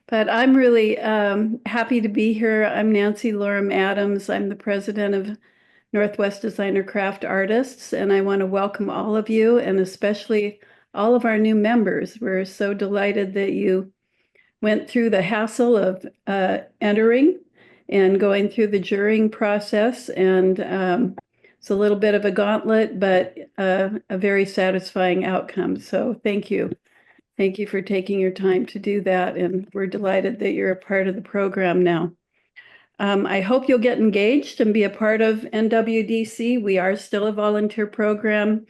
But I'm really happy to be here. I'm Nancy Loorem Adams. I'm the president of Northwest Designer Craft Artists, and I want to welcome all of you and especially all of our new members. We're so delighted that you went through the hassle of entering and going through the jurying process. And it's a little bit of a gauntlet, but a very satisfying outcome. So thank you. Thank you for taking your time to do that. And we're delighted that you're a part of the program now. I hope you'll get engaged and be a part of NWDC. We are still a volunteer program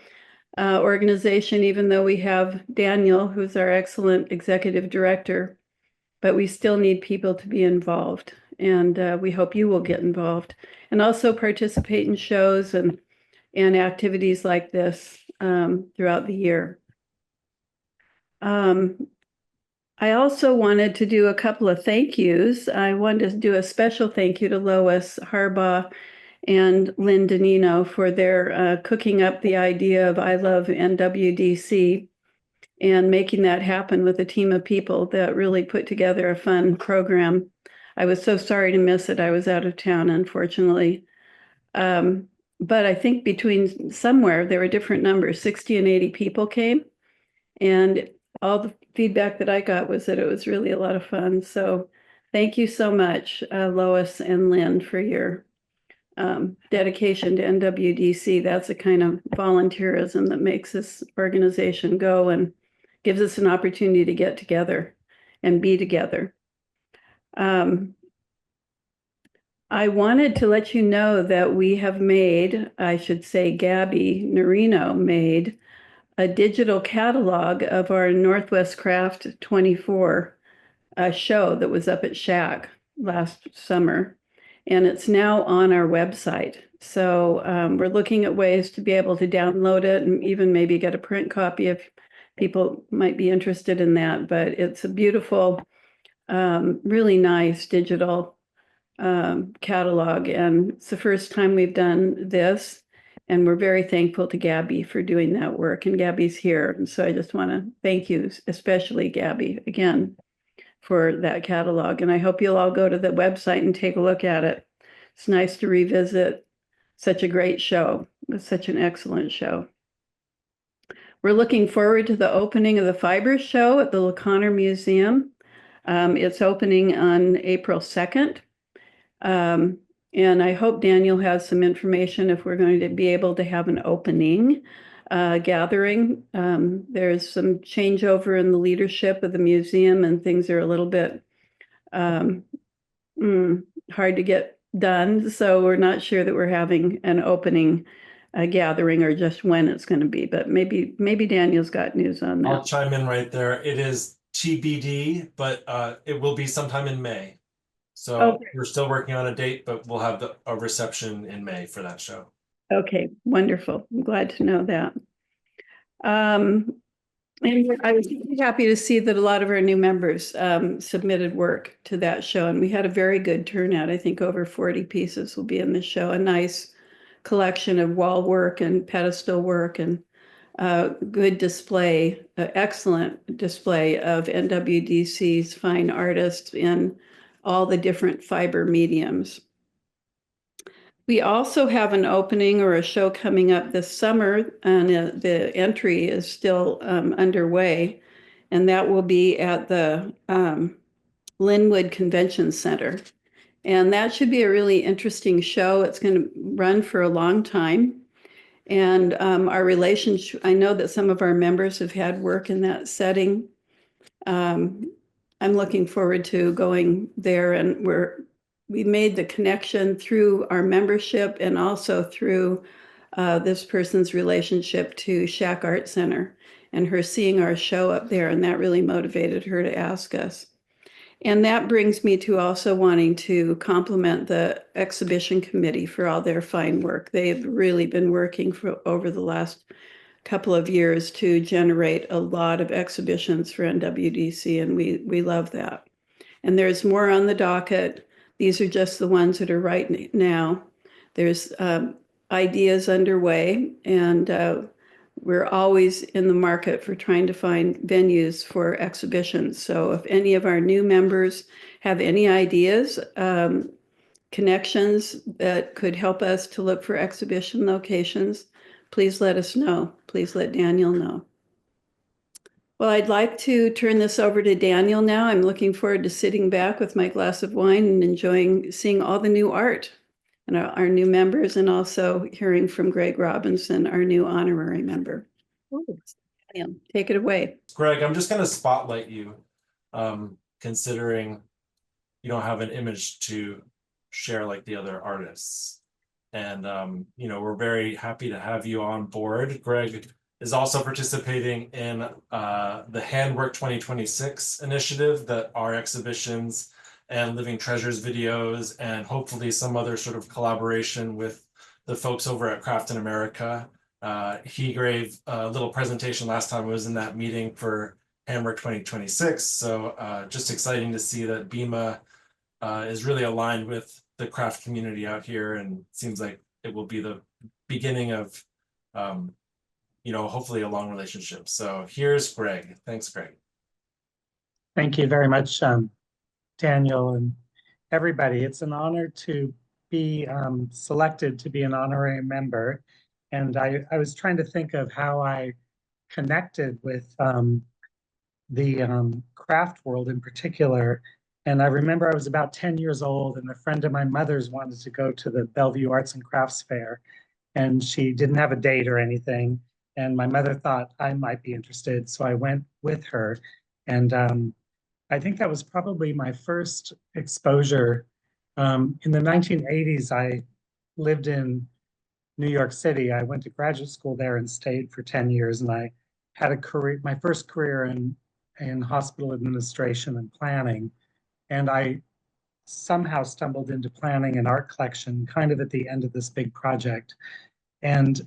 organization, even though we have Daniel, who's our excellent executive director, but we still need people to be involved. And we hope you will get involved and also participate in shows and activities like this throughout the year. I also wanted to do a couple of thank yous. I wanted to do a special thank you to Lois Harbaugh and Lynn Danino for their cooking up the idea of I Love NWDC and making that happen with a team of people that really put together a fun program. I was so sorry to miss it. I was out of town, unfortunately. But I think between somewhere, there were different numbers, 60 and 80 people came. And all the feedback that I got was that it was really a lot of fun. So thank you so much, Lois and Lynn, for your dedication to NWDC. That's the kind of volunteerism that makes this organization go and gives us an opportunity to get together and be together. I wanted to let you know that we have made, I should say Gabby Norino made a digital catalog of our Northwest Craft 24 show that was up at Shack last summer. And it's now on our website. So we're looking at ways to be able to download it and even maybe get a print copy if people might be interested in that. But it's a beautiful, really nice digital catalog. And it's the first time we've done this. And we're very thankful to Gabby for doing that work. And Gabby's here. And so I just want to thank you, especially Gabby, again, for that catalog. And I hope you'll all go to the website and take a look at it. It's nice to revisit such a great show. It was such an excellent show. We're looking forward to the opening of the Fibers Show at the LeConner Museum. It's opening on April 2nd. And I hope Daniel has some information if we're going to be able to have an opening gathering. There's some changeover in the leadership of the museum and things are a little bit hard to get done. So we're not sure that we're having an opening gathering or just when it's going to be, but maybe Daniel's got news on that. I'll chime in right there. It is TBD, but it will be sometime in May. So okay. We're still working on a date, but we'll have a reception in May for that show. Okay, wonderful. I'm glad to know that. And I was happy to see that a lot of our new members submitted work to that show, and we had a very good turnout. I think over 40 pieces will be in the show, a nice collection of wall work and pedestal work and good display, excellent display of NWDC's fine artists in all the different fiber mediums. We also have an opening or a show coming up this summer, and the entry is still underway, and that will be at the Linwood Convention Center. And that should be a really interesting show. It's going to run for a long time. And our relationship, I know that some of our members have had work in that setting. I'm looking forward to going there, and we made the connection through our membership and also through this person's relationship to Shack Art Center and her seeing our show up there, and that really motivated her to ask us. And that brings me to also wanting to compliment the exhibition committee for all their fine work. They've really been working for over the last couple of years to generate a lot of exhibitions for NWDC, and we love that. And there's more on the docket. These are just the ones that are right now. There's ideas underway, and we're always in the market for trying to find venues for exhibitions. So if any of our new members have any ideas, connections that could help us to look for exhibition locations, please let us know. Please let Daniel know. Well, I'd like to turn this over to Daniel now. I'm looking forward to sitting back with my glass of wine and enjoying seeing all the new art and our new members, and also hearing from Greg Robinson, our new honorary member. Daniel, take it away. Greg, I'm just going to spotlight you, considering you don't have an image to share like the other artists. And, we're very happy to have you on board. Greg is also participating in the Handwork 2026 initiative that are exhibitions and Living Treasures videos, and hopefully some other sort of collaboration with the folks over at Craft in America. He gave a little presentation last time I was in that meeting for Handwork 2026. So just exciting to see that BIMA is really aligned with the craft community out here, and seems like it will be the beginning of hopefully a long relationship. So here's Greg. Thanks, Greg. Thank you very much, Daniel, and everybody. It's an honor to be selected to be an honorary member. And I was trying to think of how I connected with the craft world in particular. And I remember I was about 10 years old, and a friend of my mother's wanted to go to the Bellevue Arts and Crafts Fair. And she didn't have a date or anything. And my mother thought I might be interested. So I went with her. And I think that was probably my first exposure. In the 1980s, I lived in New York City. I went to graduate school there and stayed for 10 years. And I had a career, my first career in hospital administration and planning. And I somehow stumbled into planning an art collection kind of at the end of this big project. And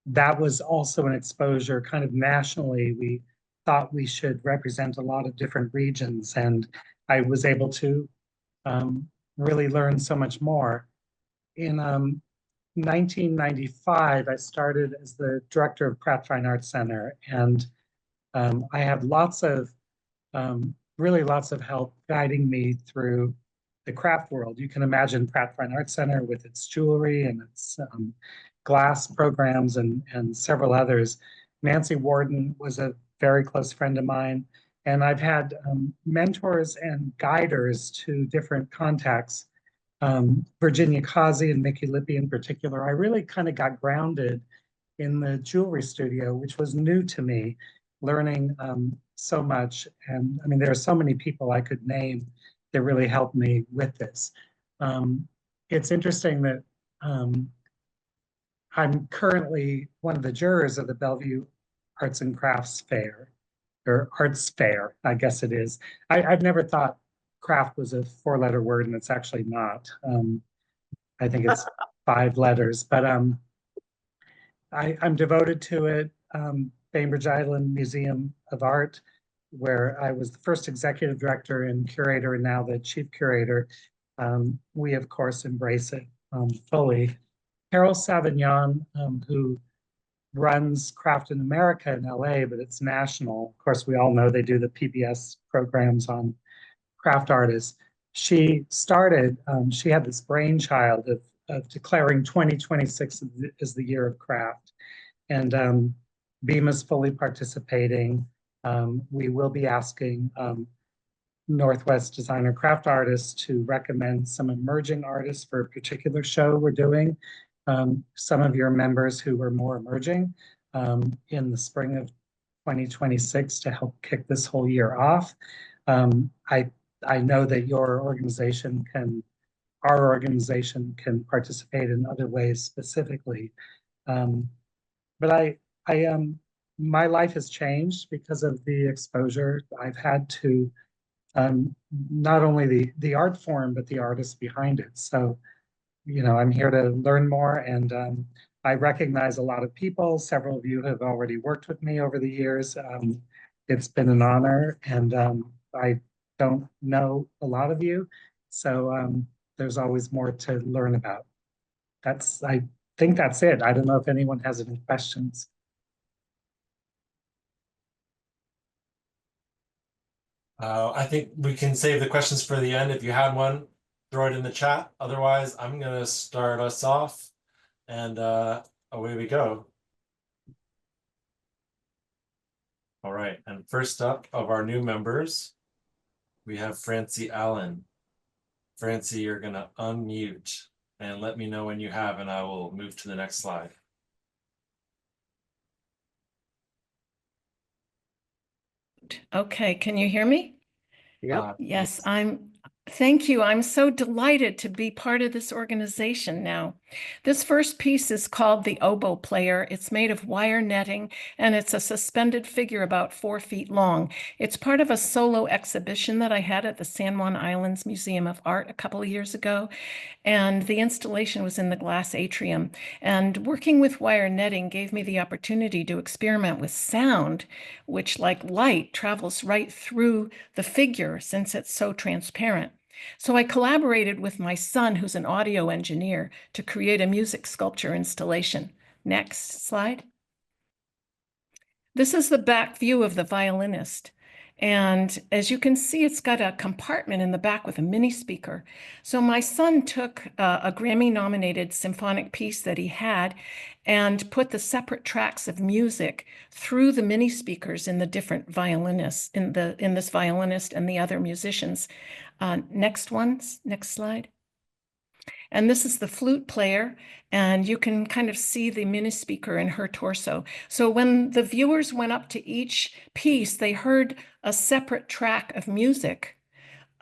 that was also an exposure kind of nationally. We thought we should represent a lot of different regions, and I was able to really learn so much more. In 1995, I started as the director of Pratt Fine Arts Center, and I had really lots of help guiding me through the craft world. You can imagine Pratt Fine Arts Center with its jewelry and its glass programs and several others. Nancy Warden was a very close friend of mine, and I've had mentors and guiders to different contacts. Virginia Causey and Mickey Lippy in particular. I really kind of got grounded in the jewelry studio, which was new to me, learning so much. And I mean, there are so many people I could name that really helped me with this. It's interesting that I'm currently one of the jurors of the Bellevue Arts and Crafts Fair, or Arts Fair, I guess it is. I've never thought craft was a four-letter word, and it's actually not. I think it's 5 letters, but I'm devoted to it. Bainbridge Island Museum of Art, where I was the first executive director and curator, and now the chief curator. We, of course, embrace it fully. Carol Savignon, who runs Craft in America in LA, but it's national. Of course, we all know they do the PBS programs on craft artists. She had this brainchild of declaring 2026 as the year of craft. And BIMA's fully participating. We will be asking Northwest designer craft artists to recommend some emerging artists for a particular show we're doing. Some of your members who are more emerging in the spring of 2026 to help kick this whole year off. I know that our organization can participate in other ways specifically. But my life has changed because of the exposure I've had to not only the art form, but the artists behind it. So, I'm here to learn more, and I recognize a lot of people. Several of you have already worked with me over the years. It's been an honor, and I don't know a lot of you, so there's always more to learn about. I think that's it. I don't know if anyone has any questions. I think we can save the questions for the end. If you had one, throw it in the chat. Otherwise, I'm gonna start us off, and away we go. All right, and first up of our new members, we have Francie Allen. Francie, you're gonna unmute and let me know when you have, and I will move to the next slide. Okay, can you hear me? Yep. Yes, thank you. I'm so delighted to be part of this organization now. This first piece is called The Oboe Player. It's made of wire netting, and it's a suspended figure about 4 feet long. It's part of a solo exhibition that I had at the San Juan Islands Museum of Art a couple of years ago. And the installation was in the glass atrium. And working with wire netting gave me the opportunity to experiment with sound, which, like light, travels right through the figure since it's so transparent. So I collaborated with my son, who's an audio engineer, to create a music sculpture installation. Next slide. This is the back view of the violinist. And as you can see, it's got a compartment in the back with a mini speaker. So my son took a Grammy-nominated symphonic piece that he had and put the separate tracks of music through the mini speakers in the different violinists, in this violinist and the other musicians. Next slide. And this is the flute player, and you can kind of see the mini speaker in her torso. So when the viewers went up to each piece, they heard a separate track of music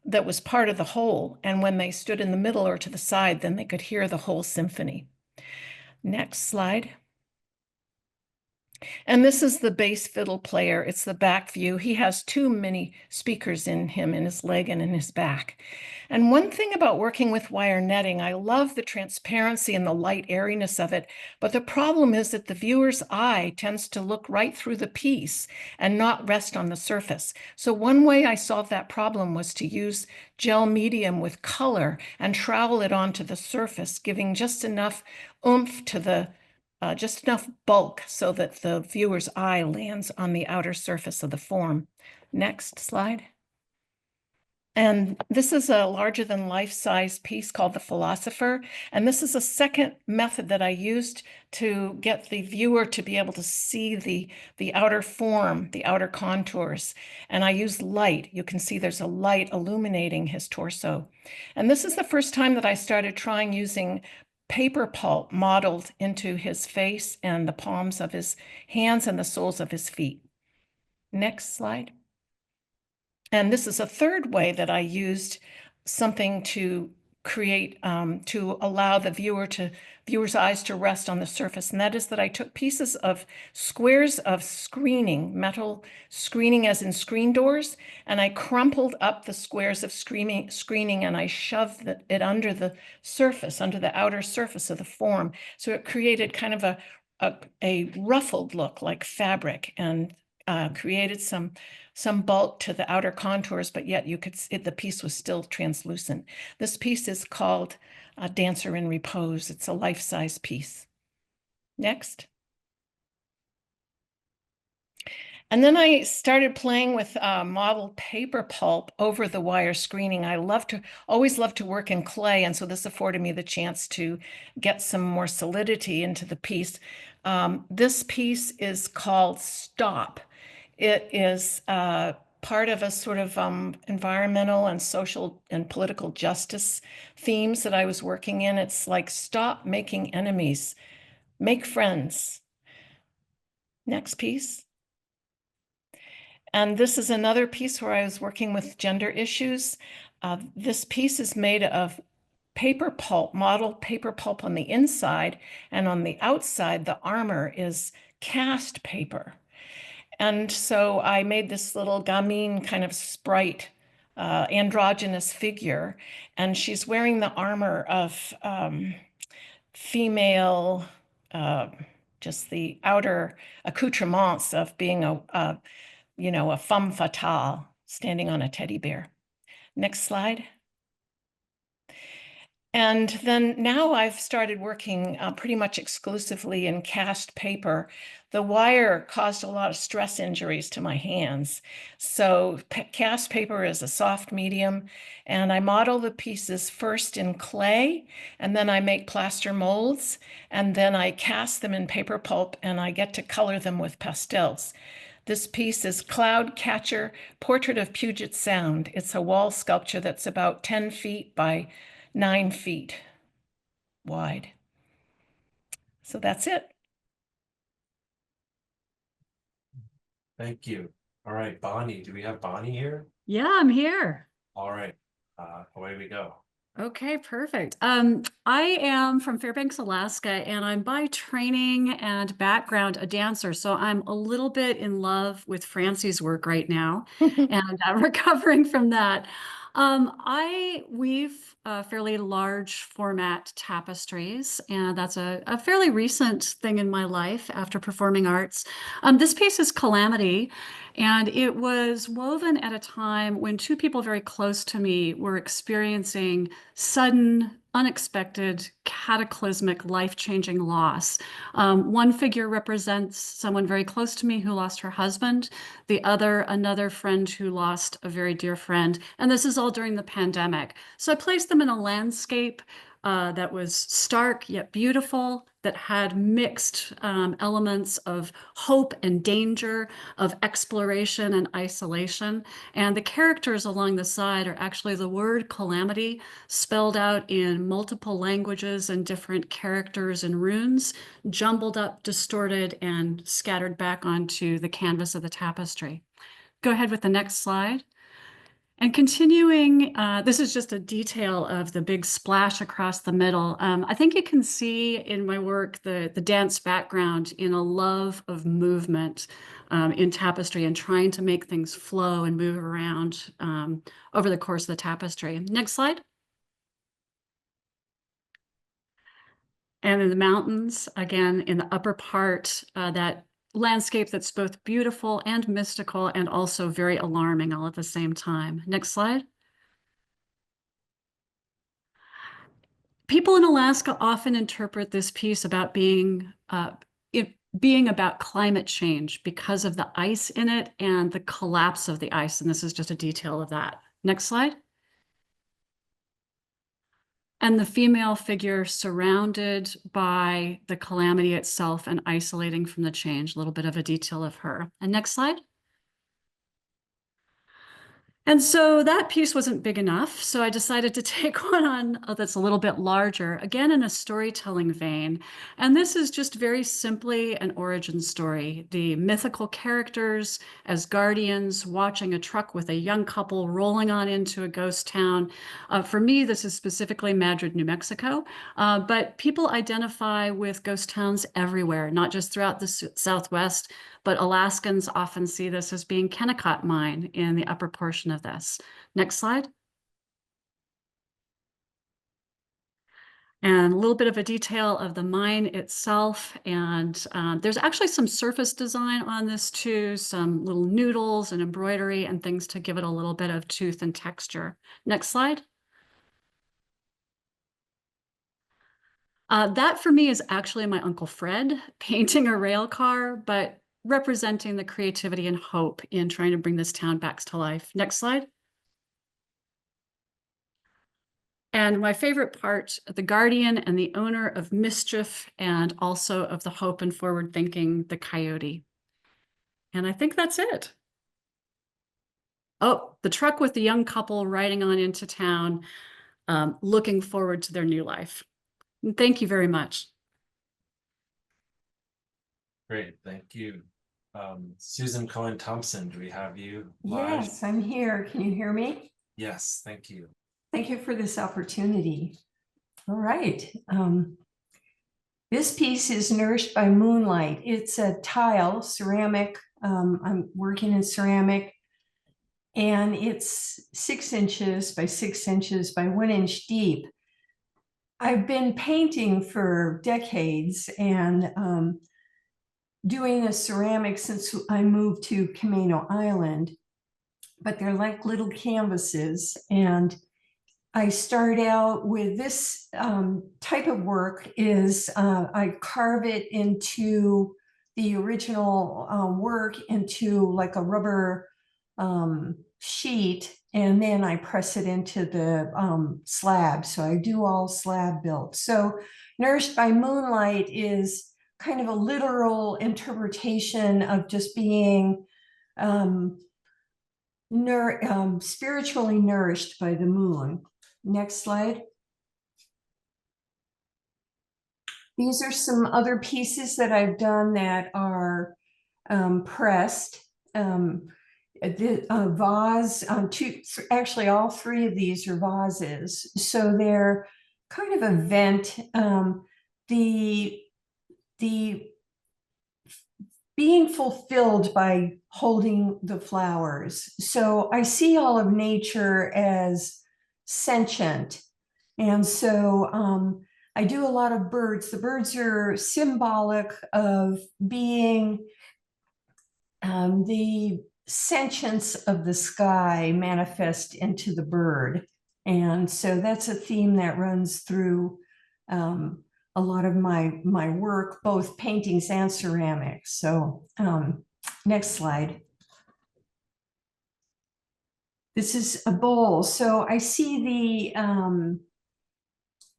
that was part of the whole. And when they stood in the middle or to the side, then they could hear the whole symphony. Next slide. And this is the bass fiddle player. It's the back view. He has 2 mini speakers in him, in his leg and in his back. And one thing about working with wire netting, I love the transparency and the light airiness of it, but the problem is that the viewer's eye tends to look right through the piece and not rest on the surface. So one way I solved that problem was to use gel medium with color and trowel it onto the surface, giving just enough oomph to the just enough bulk so that the viewer's eye lands on the outer surface of the form. Next slide. And this is a larger than life-size piece called The Philosopher. And this is a second method that I used to get the viewer to be able to see the outer form, the outer contours. And I used light. You can see there's a light illuminating his torso. And this is the first time that I started trying using paper pulp modeled into his face and the palms of his hands and the soles of his feet. Next slide. And this is a third way that I used something to create, to allow the viewer's eyes to rest on the surface. And that is that I took pieces of squares of screening, metal screening as in screen doors, and I crumpled up the squares of screening and I shoved it under the surface, under the outer surface of the form. So it created kind of a ruffled look like fabric, and created some bulk to the outer contours, but yet you could see the piece was still translucent. This piece is called Dancer in Repose. It's a life-size piece. Next. And then I started playing with modeled paper pulp over the wire screening. I always love to work in clay, and so this afforded me the chance to get some more solidity into the piece. This piece is called Stop. It is part of a sort of environmental and social and political justice themes that I was working in. It's like, stop making enemies, make friends. Next piece. And this is another piece where I was working with gender issues. This piece is made of paper pulp, modeled paper pulp on the inside, and on the outside, the armor is cast paper. And so I made this little gamine kind of sprite, androgynous figure, and she's wearing the armor of female, just the outer accoutrements of being a femme fatale standing on a teddy bear. Next slide. And then now I've started working pretty much exclusively in cast paper. The wire caused a lot of stress injuries to my hands. So cast paper is a soft medium, and I model the pieces first in clay, and then I make plaster molds, and then I cast them in paper pulp, and I get to color them with pastels. This piece is Cloud Catcher, Portrait of Puget Sound. It's a wall sculpture that's about 10 feet by 9 feet wide. So that's it. Thank you. All right, Bonnie, do we have Bonnie here? Yeah, I'm here. All right, away we go. Okay, perfect. I am from Fairbanks, Alaska, and I'm by training and background a dancer. So I'm a little bit in love with Francie's work right now and recovering from that. I weave fairly large format tapestries, and that's a fairly recent thing in my life after performing arts. This piece is Calamity, and it was woven at a time when two people very close to me were experiencing sudden, unexpected, cataclysmic, life-changing loss. One figure represents someone very close to me who lost her husband, the other, another friend who lost a very dear friend. And this is all during the pandemic. So I placed them in a landscape that was stark yet beautiful, that had mixed elements of hope and danger, of exploration and isolation. And the characters along the side are actually the word calamity spelled out in multiple languages and different characters and runes, jumbled up, distorted, and scattered back onto the canvas of the tapestry. Go ahead with the next slide. And continuing, this is just a detail of the big splash across the middle. I think you can see in my work the dance background in a love of movement in tapestry and trying to make things flow and move around over the course of the tapestry. Next slide. And in the mountains, again, in the upper part, that landscape that's both beautiful and mystical and also very alarming all at the same time. Next slide. People in Alaska often interpret this piece about being about climate change because of the ice in it and the collapse of the ice. And this is just a detail of that. Next slide. And the female figure surrounded by the calamity itself and isolating from the change, a little bit of a detail of her. And next slide. And so that piece wasn't big enough. So I decided to take one on that's a little bit larger, again, in a storytelling vein. And this is just very simply an origin story. The mythical characters as guardians watching a truck with a young couple rolling on into a ghost town. For me, this is specifically Madrid, New Mexico, but people identify with ghost towns everywhere, not just throughout the Southwest, but Alaskans often see this as being Kennecott Mine in the upper portion of this. Next slide. And a little bit of a detail of the mine itself. And there's actually some surface design on this too, some little noodles and embroidery and things to give it a little bit of tooth and texture. Next slide. That for me is actually my Uncle Fred painting a rail car, but representing the creativity and hope in trying to bring this town back to life. Next slide. And my favorite part, the guardian and the owner of mischief and also of the hope and forward thinking, the coyote. And I think that's it. Oh, the truck with the young couple riding on into town, looking forward to their new life. And thank you very much. Great, thank you. Susan Cohen Thompson, do we have you live? Yes, I'm here. Can you hear me? Yes, thank you. Thank you for this opportunity. All right. This piece is Nourished by Moonlight. It's a tile, ceramic. I'm working in ceramic, and it's 6 inches by 6 inches by 1 inch deep. I've been painting for decades and doing the ceramics since I moved to Camano Island, but they're like little canvases, and I start out with this type of work is I carve it into the original work into like a rubber sheet, and then I press it into the slab. So I do all slab built. So Nourished by Moonlight is kind of a literal interpretation of just being spiritually nourished by the moon. Next slide. These are some other pieces that I've done that are pressed. The vase, actually all three of these are vases. So they're kind of a vent. The being fulfilled by holding the flowers. So I see all of nature as sentient. And so I do a lot of birds. The birds are symbolic of being the sentience of the sky manifest into the bird. And so that's a theme that runs through a lot of my work, both paintings and ceramics. So next slide. This is a bowl. So I see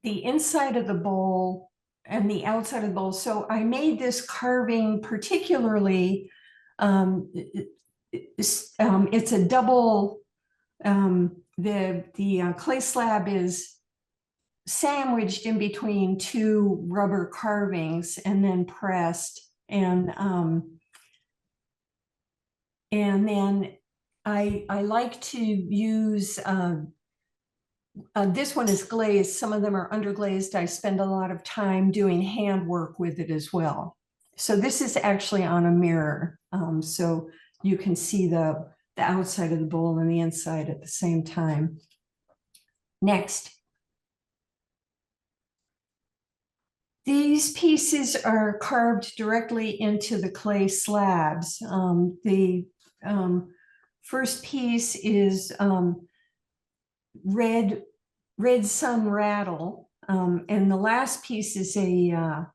the inside of the bowl and the outside of the bowl. So I made this carving particularly, it's a double, the clay slab is sandwiched in between two rubber carvings and then pressed. And then I like to use, this one is glazed. Some of them are underglazed. I spend a lot of time doing handwork with it as well. So this is actually on a mirror. So you can see the outside of the bowl and the inside at the same time. Next. These pieces are carved directly into the clay slabs. The first piece is red sun rattle, and the last piece is a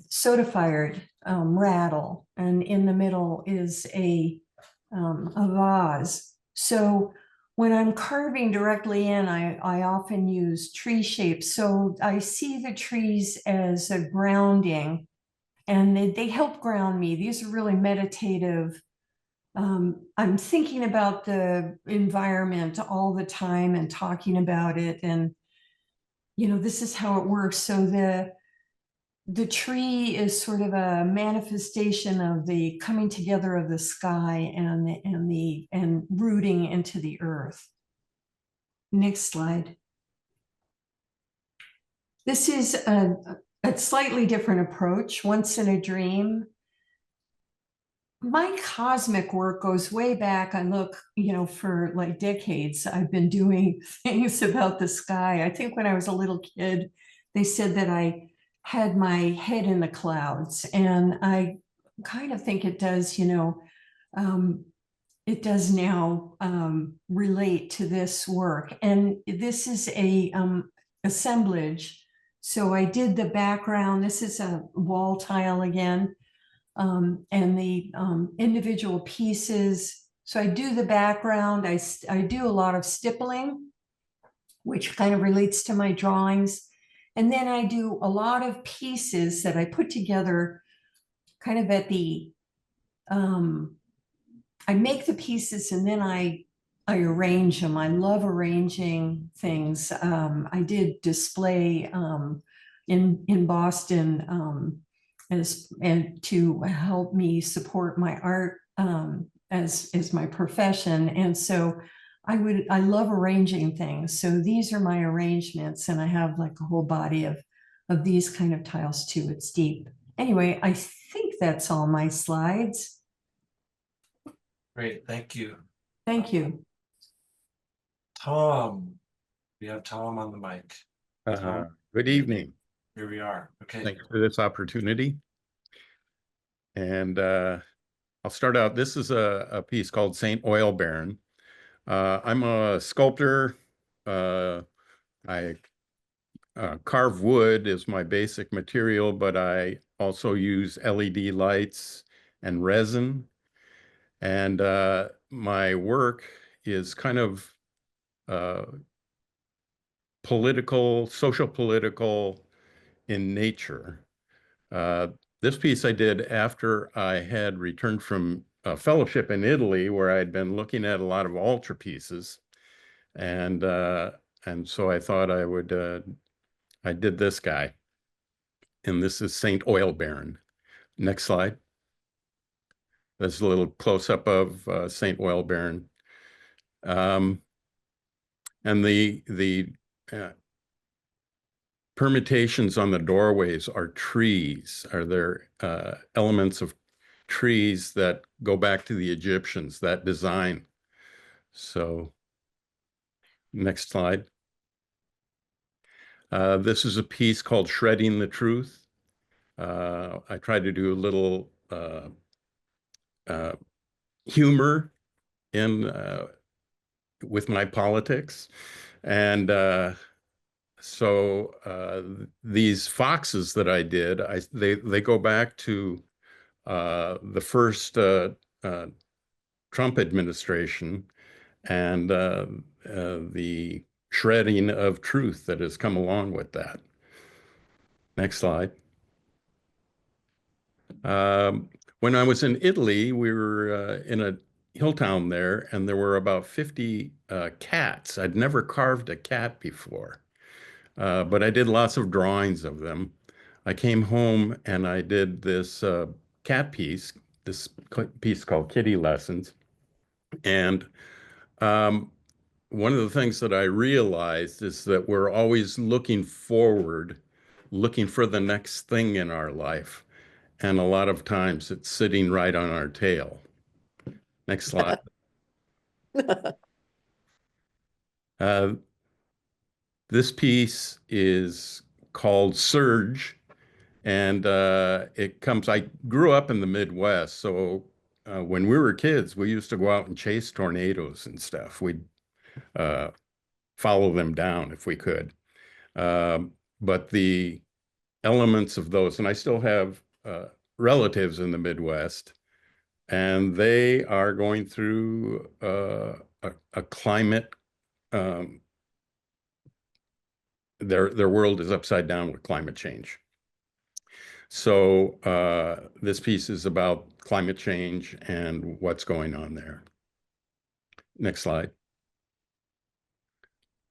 soda fired rattle, and in the middle is a vase. So when I'm carving directly in, I often use tree shapes. So I see the trees as a grounding, and they help ground me. These are really meditative. I'm thinking about the environment all the time and talking about it. And, you know, this is how it works. So the tree is sort of a manifestation of the coming together of the sky and rooting into the earth. Next slide. This is a slightly different approach. Once in a Dream. My cosmic work goes way back. I look, you know, for like decades, I've been doing things about the sky. I think when I was a little kid, they said that I had my head in the clouds, and I kind of think it does, you know, it does now relate to this work. And this is a assemblage. So I did the background. This is a wall tile again, and the individual pieces. So I do the background. I do a lot of stippling, which kind of relates to my drawings. And then I do a lot of pieces that I put together kind of at the, I make the pieces and then I arrange them. I love arranging things. I did display in Boston and to help me support my art as my profession. And so I love arranging things. So these are my arrangements, and I have like a whole body of these kind of tiles too. It's deep. Anyway, I think that's all my slides. Great, thank you. Thank you. Tom, we have Tom on the mic. Good evening. Here we are. Okay. Thanks for this opportunity. And I'll start out. This is a piece called Saint Oil Baron I'm a sculptor. I carve wood is my basic material, but I also use LED lights and resin. And my work is kind of uh, political, social political in nature. Uh, this piece I did after I had returned from a fellowship in Italy, where I'd been looking at a lot of altarpieces, and so I thought I did this guy, and this is Saint Oil Baron. Next slide. That's a little close up of Saint Oil Baron, and the permutations on the doorways are trees. Are there elements of trees that go back to the Egyptians, that design? So next slide. This is a piece called Shredding the Truth. I tried to do a little humor in with my politics. And these foxes that I did, they go back to the first Trump administration and the shredding of truth that has come along with that. Next slide. When I was in Italy, we were in a hill town there, and there were about 50 cats. I'd never carved a cat before, but I did lots of drawings of them. I came home and I did this cat piece, this piece called Kitty Lessons. And one of the things that I realized is that we're always looking forward, looking for the next thing in our life. And a lot of times it's sitting right on our tail. Next slide. This piece is called Surge, and I grew up in the Midwest, so when we were kids, we used to go out and chase tornadoes and stuff. We'd follow them down if we could. But the elements of those, and I still have relatives in the Midwest, and they are going through a climate. Their world is upside down with climate change. So this piece is about climate change and what's going on there. Next slide.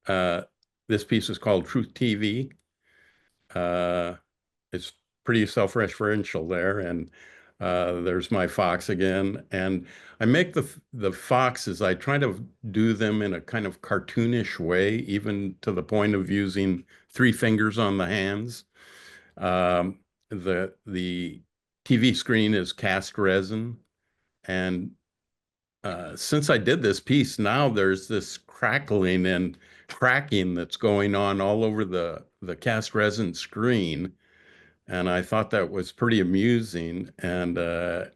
This piece is called Truth TV. It's pretty self-referential there, and there's my fox again. And I make the foxes, I try to do them in a kind of cartoonish way, even to the point of using 3 fingers on the hands. The TV screen is cast resin, and since I did this piece, now there's this crackling and cracking that's going on all over the cast resin screen. And I thought that was pretty amusing. And I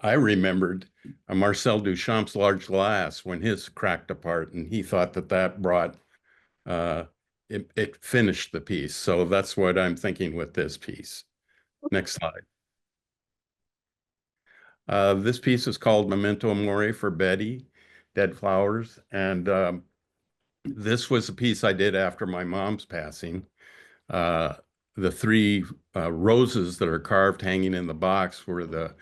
remembered Marcel Duchamp's large glass when his cracked apart, and he thought that brought, it finished the piece. So that's what I'm thinking with this piece. Next slide. This piece is called Memento Mori for Betty, Dead Flowers. And this was a piece I did after my mom's passing. The 3 roses that are carved hanging in the box were the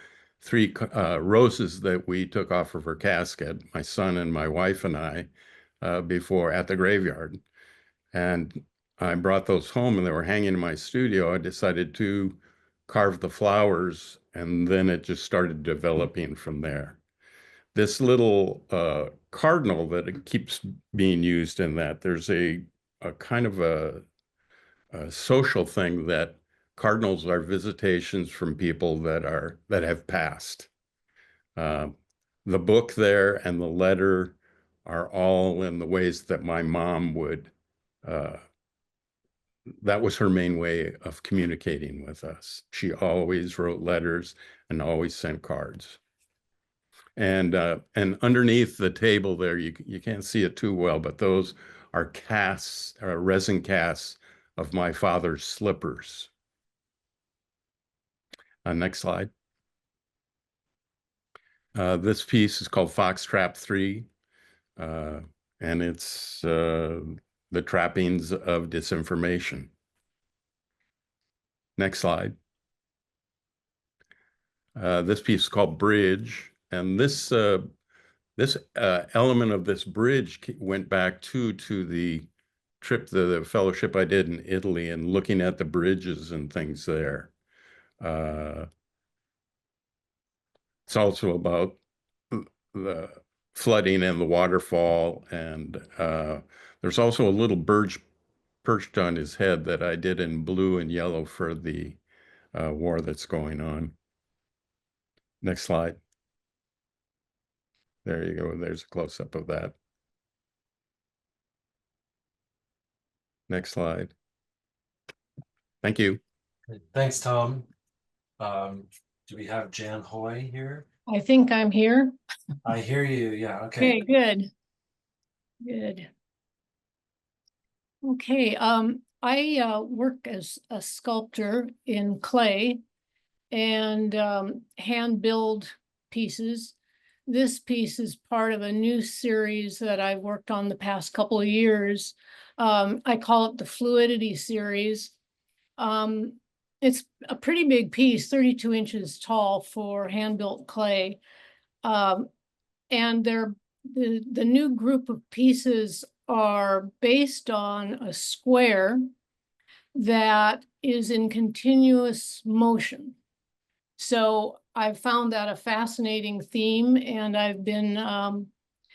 3 roses that we took off of her casket, my son and my wife and I, before at the graveyard. And I brought those home and they were hanging in my studio. I decided to carve the flowers, and then it just started developing from there. This little cardinal that keeps being used in that, there's a kind of a social thing that cardinals are visitations from people that have passed. The book there and the letter are all in the ways that my mom would, that was her main way of communicating with us. She always wrote letters and always sent cards. And underneath the table there, you can't see it too well, but those are casts, resin casts of my father's slippers. Next slide. This piece is called Foxtrap 3, and it's the trappings of disinformation. Next slide. This piece is called Bridge, and this element of this bridge went back to the trip, the fellowship I did in Italy, and looking at the bridges and things there. It's also about the flooding and the waterfall, and there's also a little bird perched on his head that I did in blue and yellow for the war that's going on. Next slide. There you go. There's a close-up of that. Next slide. Thank you. Thanks, Tom. Do we have Jan Hoy here? I think I'm here. I hear you. Yeah. Okay. Okay, good. Good. Okay, I work as a sculptor in clay and hand build pieces. This piece is part of a new series that I've worked on the past couple of years. I call it the Fluidity series. It's a pretty big piece, 32 inches tall for hand-built clay. And the new group of pieces are based on a square that is in continuous motion. So I've found that a fascinating theme, and I've been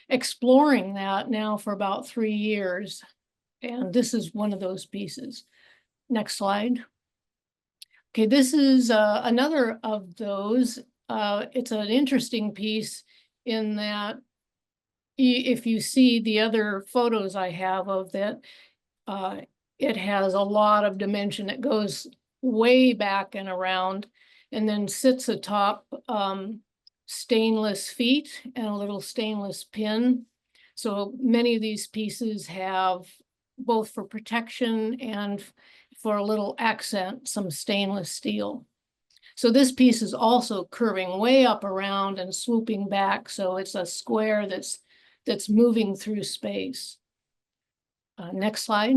exploring that now for about 3 years. And this is one of those pieces. Next slide. Okay, this is another of those. It's an interesting piece in that if you see the other photos I have of that, it has a lot of dimension. It goes way back and around and then sits atop stainless feet and a little stainless pin. So many of these pieces have both for protection and for a little accent, some stainless steel. So this piece is also curving way up around and swooping back. So it's a square that's moving through space. Next slide.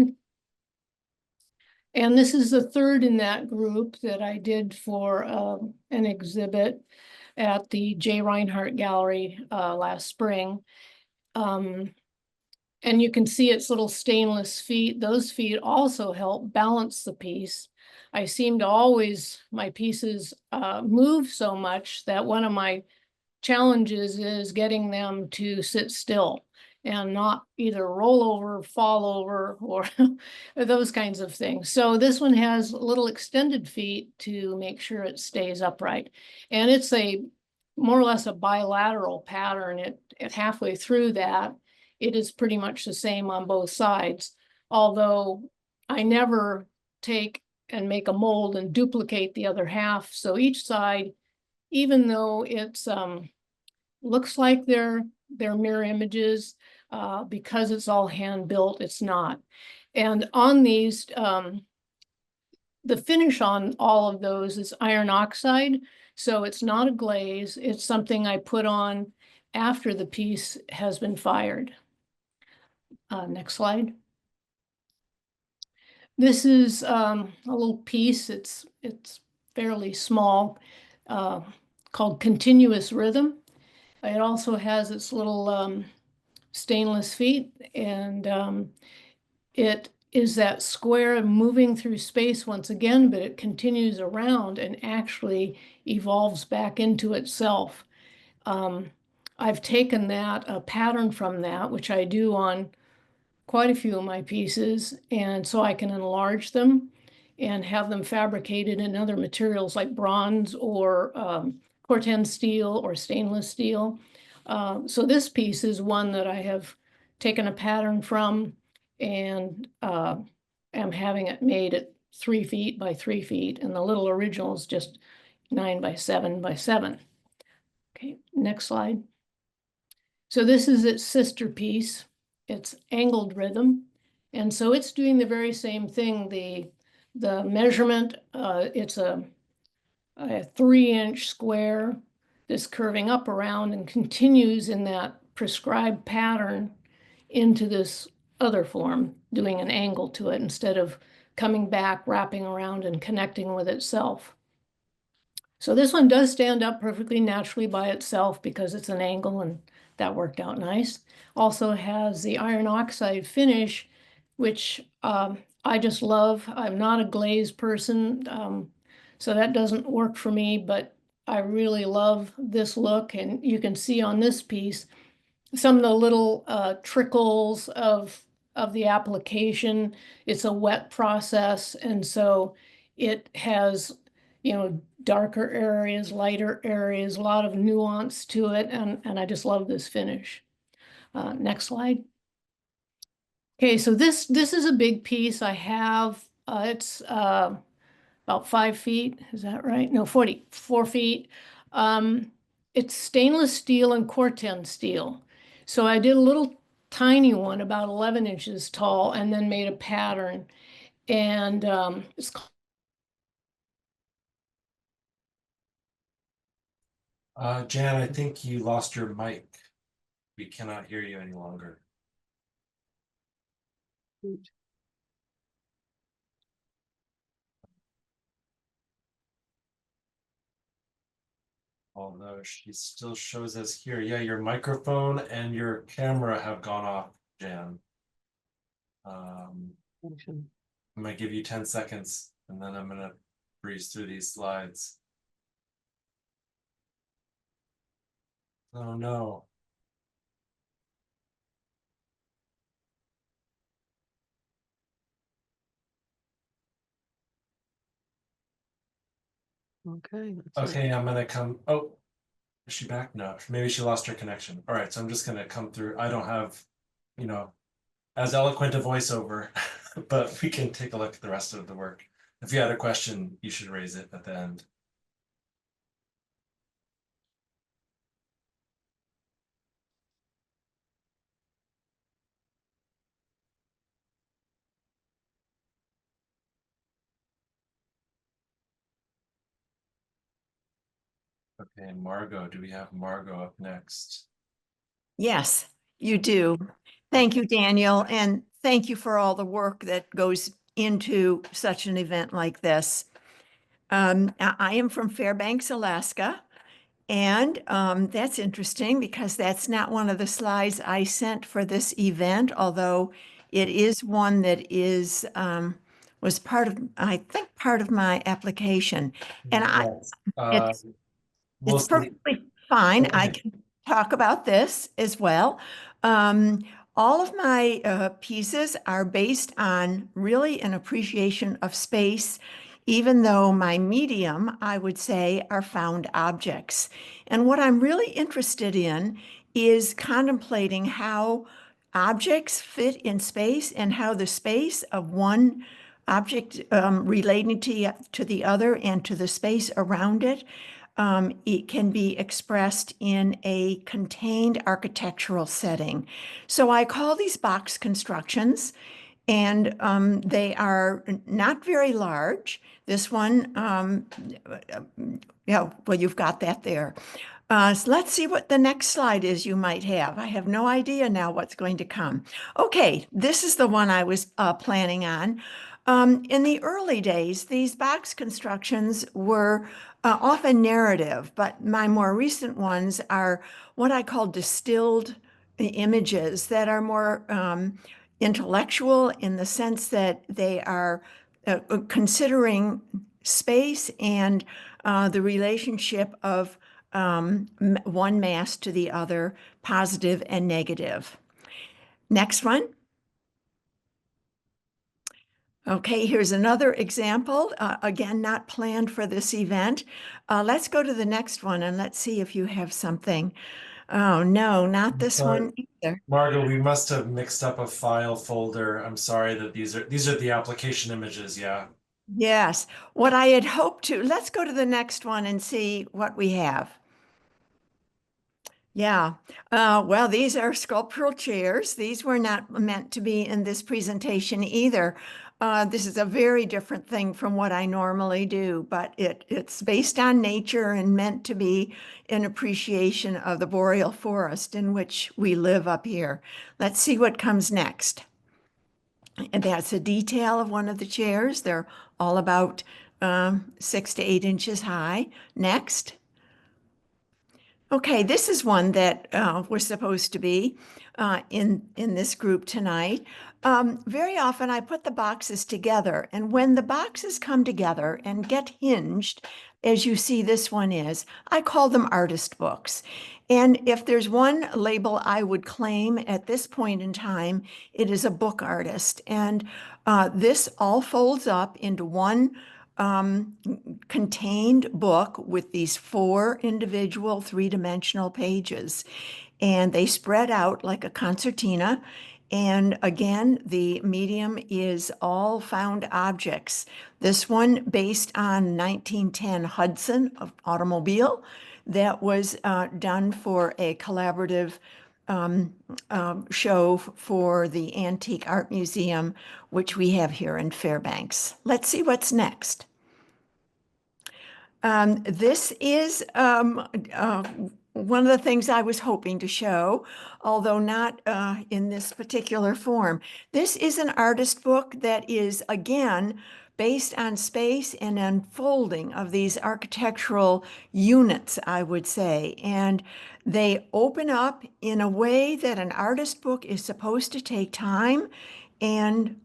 And this is the third in that group that I did for an exhibit at the J. Reinhardt Gallery last spring. And you can see its little stainless feet. Those feet also help balance the piece. I seem to always, my pieces move so much that one of my challenges is getting them to sit still and not either roll over, fall over, or those kinds of things. So this one has little extended feet to make sure it stays upright. And it's a more or less a bilateral pattern. It halfway through that, it is pretty much the same on both sides, although I never take and make a mold and duplicate the other half. So each side, even though it's looks like they're mirror images, because it's all hand built, it's not. And on these, the finish on all of those is iron oxide. So it's not a glaze. It's something I put on after the piece has been fired. Next slide. This is a little piece. It's fairly small, called Continuous Rhythm. It also has its little stainless feet, and it is that square moving through space once again, but it continues around and actually evolves back into itself. I've taken that, a pattern from that, which I do on quite a few of my pieces, and so I can enlarge them and have them fabricated in other materials like bronze or Corten steel or stainless steel. So this piece is one that I have taken a pattern from and am having it made at 3 feet by 3 feet, and the little original is just 9 by 7 by 7. Okay, next slide. So this is its sister piece. It's angled rhythm. And so it's doing the very same thing. The measurement, it's a 3-inch square that's curving up around and continues in that prescribed pattern into this other form, doing an angle to it instead of coming back, wrapping around and connecting with itself. So this one does stand up perfectly naturally by itself because it's an angle, and that worked out nice. Also has the iron oxide finish, which I just love. I'm not a glaze person, so that doesn't work for me, but I really love this look. And you can see on this piece some of the little trickles of the application. It's a wet process, and so it has, you know, darker areas, lighter areas, a lot of nuance to it, and I just love this finish. Next slide. Okay, so this is a big piece I have. It's about 5 feet. Is that right? No, 4 feet. It's stainless steel and Corten steel. So I did a little tiny one about 11 inches tall and then made a pattern. And it's called Jan, I think you lost your mic. We cannot hear you any longer. Although she still shows us here. Yeah, your microphone and your camera have gone off, Jan. I'm gonna give you 10 seconds and then I'm gonna breeze through these slides. Oh no. Okay. Okay, I'm gonna come. Oh, is she back? No, maybe she lost her connection. All right, so I'm just gonna come through. I don't have, you know, as eloquent a voiceover, but we can take a look at the rest of the work. If you had a question, you should raise it at the end. Okay, Margot, do we have Margot up next? Yes, you do. Thank you, Daniel, and thank you for all the work that goes into such an event like this. I am from Fairbanks, Alaska, and that's interesting because that's not one of the slides I sent for this event, although it is one that is was part of, I think, part of my application. And Yes. We'll it's see. perfectly fine. I Okay. can talk about this as well. All of my pieces are based on really an appreciation of space, even though my medium, I would say, are found objects. And what I'm really interested in is contemplating how objects fit in space and how the space of one object relating to the other and to the space around it, it can be expressed in a contained architectural setting. So I call these box constructions, and they are not very large. This one, yeah, well, you've got that there. So let's see what the next slide is you might have. I have no idea now what's going to come. Okay, this is the one I was planning on. In the early days, these box constructions were often narrative, but my more recent ones are what I call distilled images that are more intellectual in the sense that they are considering space and the relationship of one mass to the other, positive and negative. Next one. Okay, here's another example. Again, not planned for this event. Let's go to the next one and let's see if you have something. Oh, no, not this one either. Margot, we must have mixed up a file folder. I'm sorry that these are the application images, yeah. Yes, what I had hoped to, let's go to the next one and see what we have. Yeah. Well, these are sculptural chairs. These were not meant to be in this presentation either. This is a very different thing from what I normally do, but it's based on nature and meant to be an appreciation of the boreal forest in which we live up here. Let's see what comes next. And that's a detail of one of the chairs. They're all about 6 to 8 inches high. Next. Okay, this is one that was supposed to be in this group tonight. Very often I put the boxes together, and when the boxes come together and get hinged, as you see this one is, I call them artist books. And if there's one label I would claim at this point in time, it is a book artist. And this all folds up into one contained book with these 4 individual 3-dimensional pages, and they spread out like a concertina. And again, the medium is all found objects. This one based on 1910 Hudson automobile that was done for a collaborative show for the Antique Art Museum, which we have here in Fairbanks. Let's see what's next. This is one of the things I was hoping to show, although not in this particular form. This is an artist book that is, again, based on space and unfolding of these architectural units, I would say. And they open up in a way that an artist book is supposed to take time and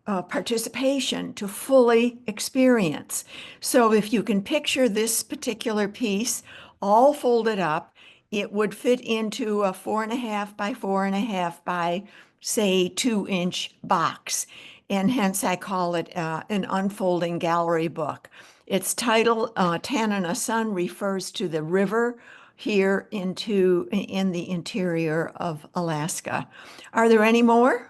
participation to fully experience. So if you can picture this particular piece all folded up, it would fit into a 4.5 by 4.5 by, say, 2-inch box. And hence I call it an unfolding gallery book. Its title, Tanana Sun, refers to the river here in the interior of Alaska. Are there any more?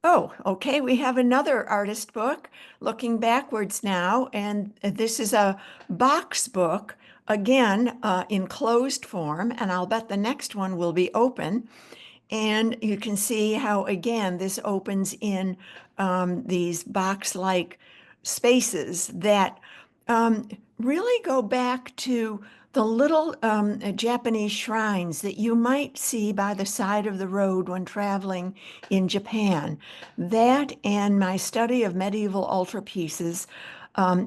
Oh, okay, we have another artist book looking backwards now, and this is a box book, again, in closed form, and I'll bet the next one will be open. And you can see how, again, this opens in these box-like spaces that really go back to the little Japanese shrines that you might see by the side of the road when traveling in Japan. That and my study of medieval altarpieces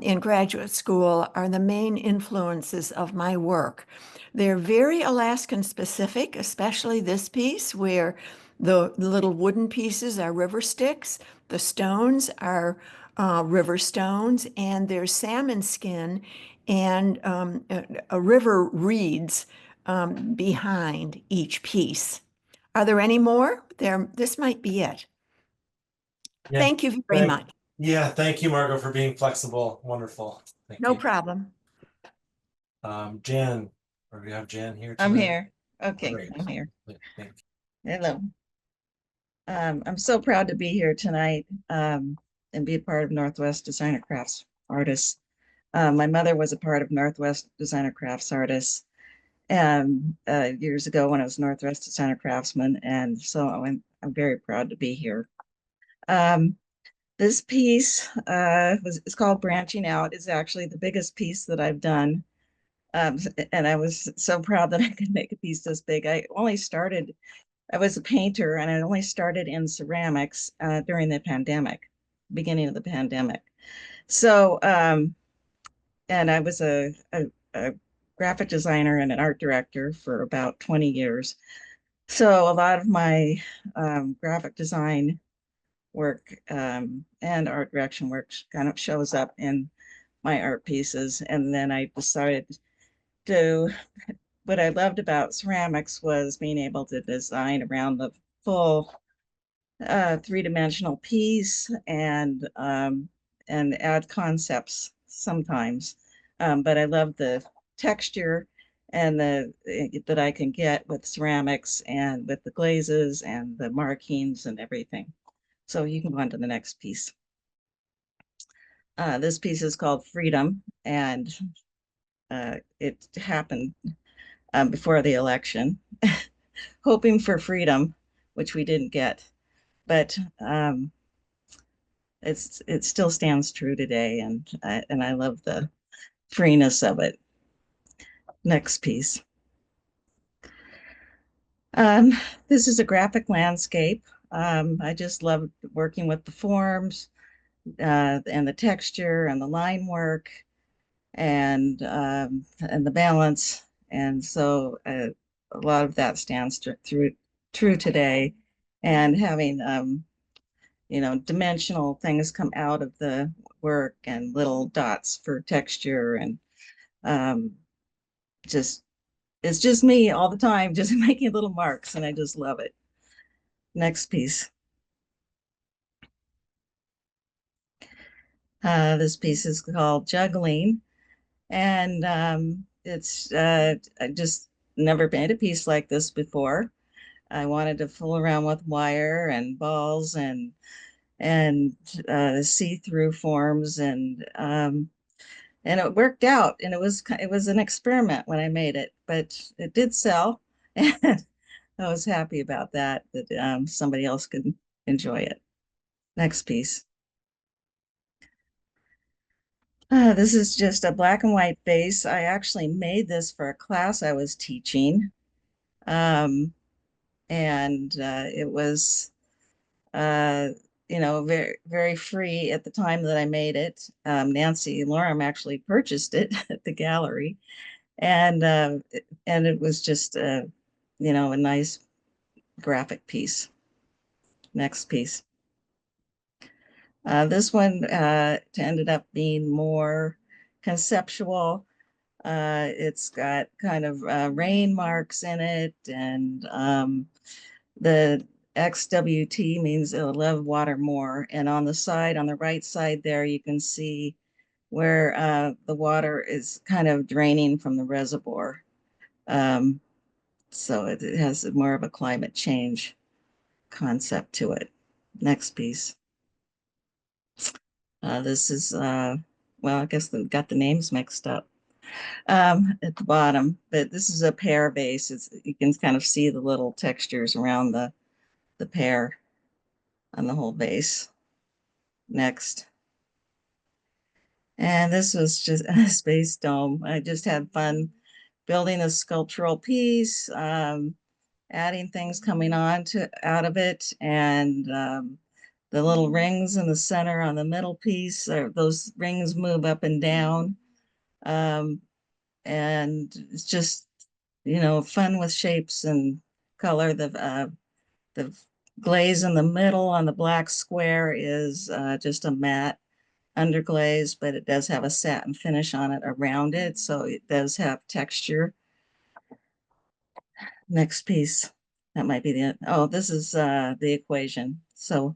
in graduate school are the main influences of my work. They're very Alaskan specific, especially this piece where the little wooden pieces are river sticks, the stones are river stones, and there's salmon skin and a river reeds behind each piece. Are there any more? This might be it. Yeah, Thank you very much. Yeah, thank you, Margot, for being flexible. Wonderful. Thank No you. problem. Jan, or we have Jan here I'm tonight? here. Okay, Great. I'm here. Thank Hello. I'm so proud to be here tonight and be a part of Northwest Designer Crafts Artists. My mother was a part of Northwest Designer Crafts Artists years ago when I was Northwest Designer Craftsman, and so I'm very proud to be here. This piece is called Branching Out. It's actually the biggest piece that I've done. And I was so proud that I could make a piece this big. I was a painter, and I only started in ceramics during the pandemic, beginning of the pandemic. So, and I was a graphic designer and an art director for about 20 years. So a lot of my graphic design work and art direction work kind of shows up in my art pieces. And then I decided what I loved about ceramics was being able to design around the full 3-dimensional piece and add concepts sometimes. But I love the texture and that I can get with ceramics and with the glazes and the markings and everything. So you can go on to the next piece. This piece is called Freedom, and it happened before the election, hoping for freedom, which we didn't get. But it still stands true today, and I love the freeness of it. Next piece. Um, this is a graphic landscape. I just love working with the forms and the texture and the line work and the balance. And so a lot of that stands true today. And having dimensional things come out of the work and little dots for texture and um, just it's just me all the time, just making little marks, and I just love it. Next piece. This piece is called Juggling, and I just never made a piece like this before. I wanted to fool around with wire and balls and see-through forms, and it worked out. And it was an experiment when I made it, but it did sell, and I was happy about that somebody else could enjoy it. Next piece. This is just a black and white face. I actually made this for a class I was teaching. And it was, uh, very, very free at the time that I made it. Nancy Loorem actually purchased it at the gallery. And it was just, a nice graphic piece. Next piece. This one ended up being more conceptual. It's got kind of rain marks in it, and the XWT means it'll love water more. And on the right side there, you can see where the water is kind of draining from the reservoir. So it has more of a climate change concept to it. Next piece. This is, well, I guess we got the names mixed up at the bottom, but this is a pear vase. You can kind of see the little textures around the pear on the whole vase. Next. And this was just a space dome. I just had fun building a sculptural piece, adding things coming out of it, and the little rings in the center on the middle piece, those rings move up and down. And it's just, fun with shapes and color. The glaze in the middle on the black square is just a matte underglaze, but it does have a satin finish on it around it, so it does have texture. Next piece. That might be this is the equation. So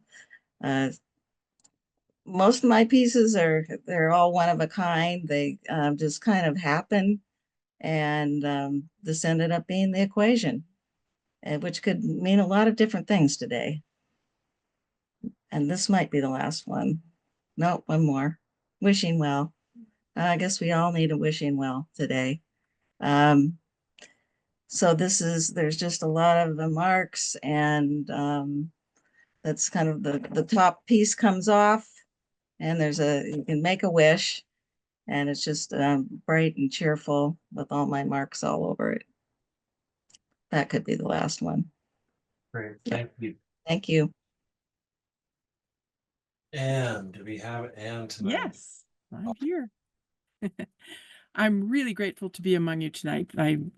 most of my pieces they're all one of a kind. They just kind of happen, and this ended up being the equation, which could mean a lot of different things today. And this might be the last one. Nope, one more. Wishing well. I guess we all need a wishing well today. So there's just a lot of the marks, and that's kind of the top piece comes off, and you can make a wish, and it's just bright and cheerful with all my marks all over it. That could be the last one. Great, thank you. Thank you. And do we have Anne tonight? Yes, I'm here. I'm really grateful to be among you tonight. I'm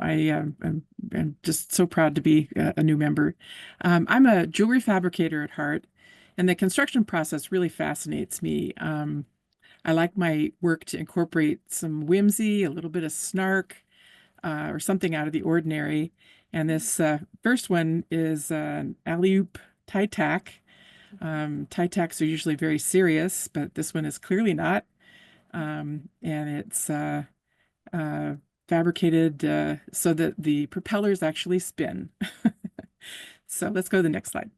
just so proud to be a new member. I'm a jewelry fabricator at heart, and the construction process really fascinates me. I like my work to incorporate some whimsy, a little bit of snark, or something out of the ordinary. And this first one is an alley-oop tie tack. Tie tacks are usually very serious, but this one is clearly not. And it's fabricated so that the propellers actually spin. So let's go to the next slide.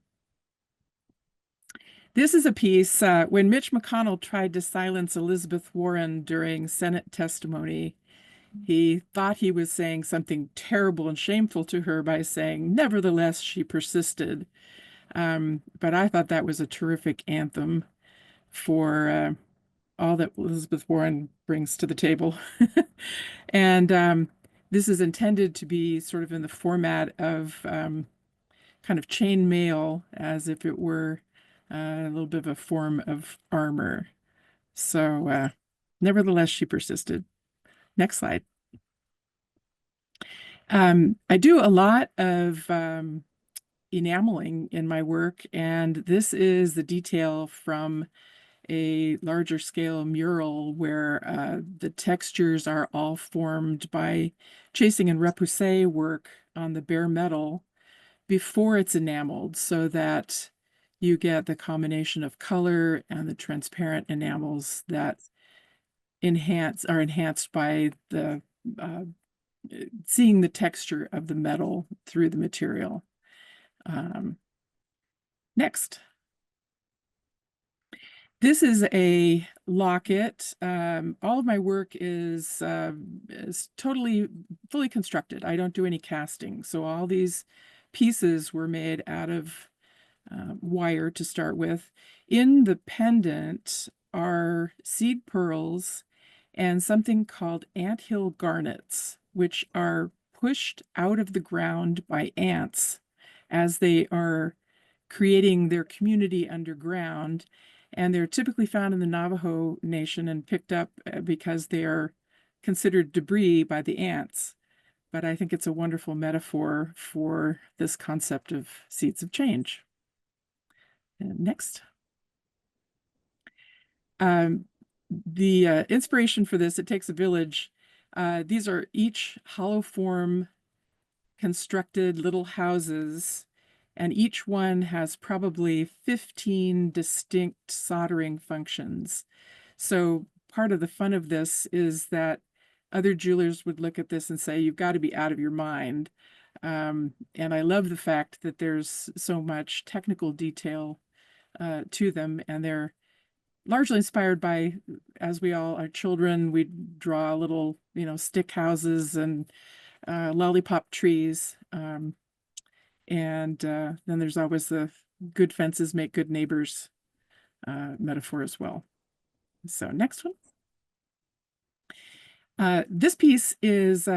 This is a piece when Mitch McConnell tried to silence Elizabeth Warren during Senate testimony. he thought he was saying something terrible and shameful to her by saying, "Nevertheless, she persisted." But I thought that was a terrific anthem for all that Elizabeth Warren brings to the table. And this is intended to be sort of in the format of kind of chain mail, as if it were a little bit of a form of armor. So nevertheless, she persisted. Next slide. I do a lot of enameling in my work, and this is the detail from a larger scale mural where the textures are all formed by chasing and repoussé work on the bare metal before it's enameled, so that you get the combination of color and the transparent enamels that are enhanced by the seeing the texture of the metal through the material. Next. This is a locket. All of my work is totally fully constructed. I don't do any casting. So all these pieces were made out of wire to start with. In the pendant are seed pearls and something called anthill garnets, which are pushed out of the ground by ants as they are creating their community underground. And they're typically found in the Navajo Nation and picked up because they are considered debris by the ants. But I think it's a wonderful metaphor for this concept of seeds of change. And next. The inspiration for this, it takes a village. These are each hollow form constructed little houses, and each one has probably 15 distinct soldering functions. So part of the fun of this is that other jewelers would look at this and say, "You've got to be out of your mind." And I love the fact that there's so much technical detail to them, and they're largely inspired by, as we all are children, we draw little, stick houses and lollipop trees. And then there's always the good fences make good neighbors metaphor as well. So next one. This piece is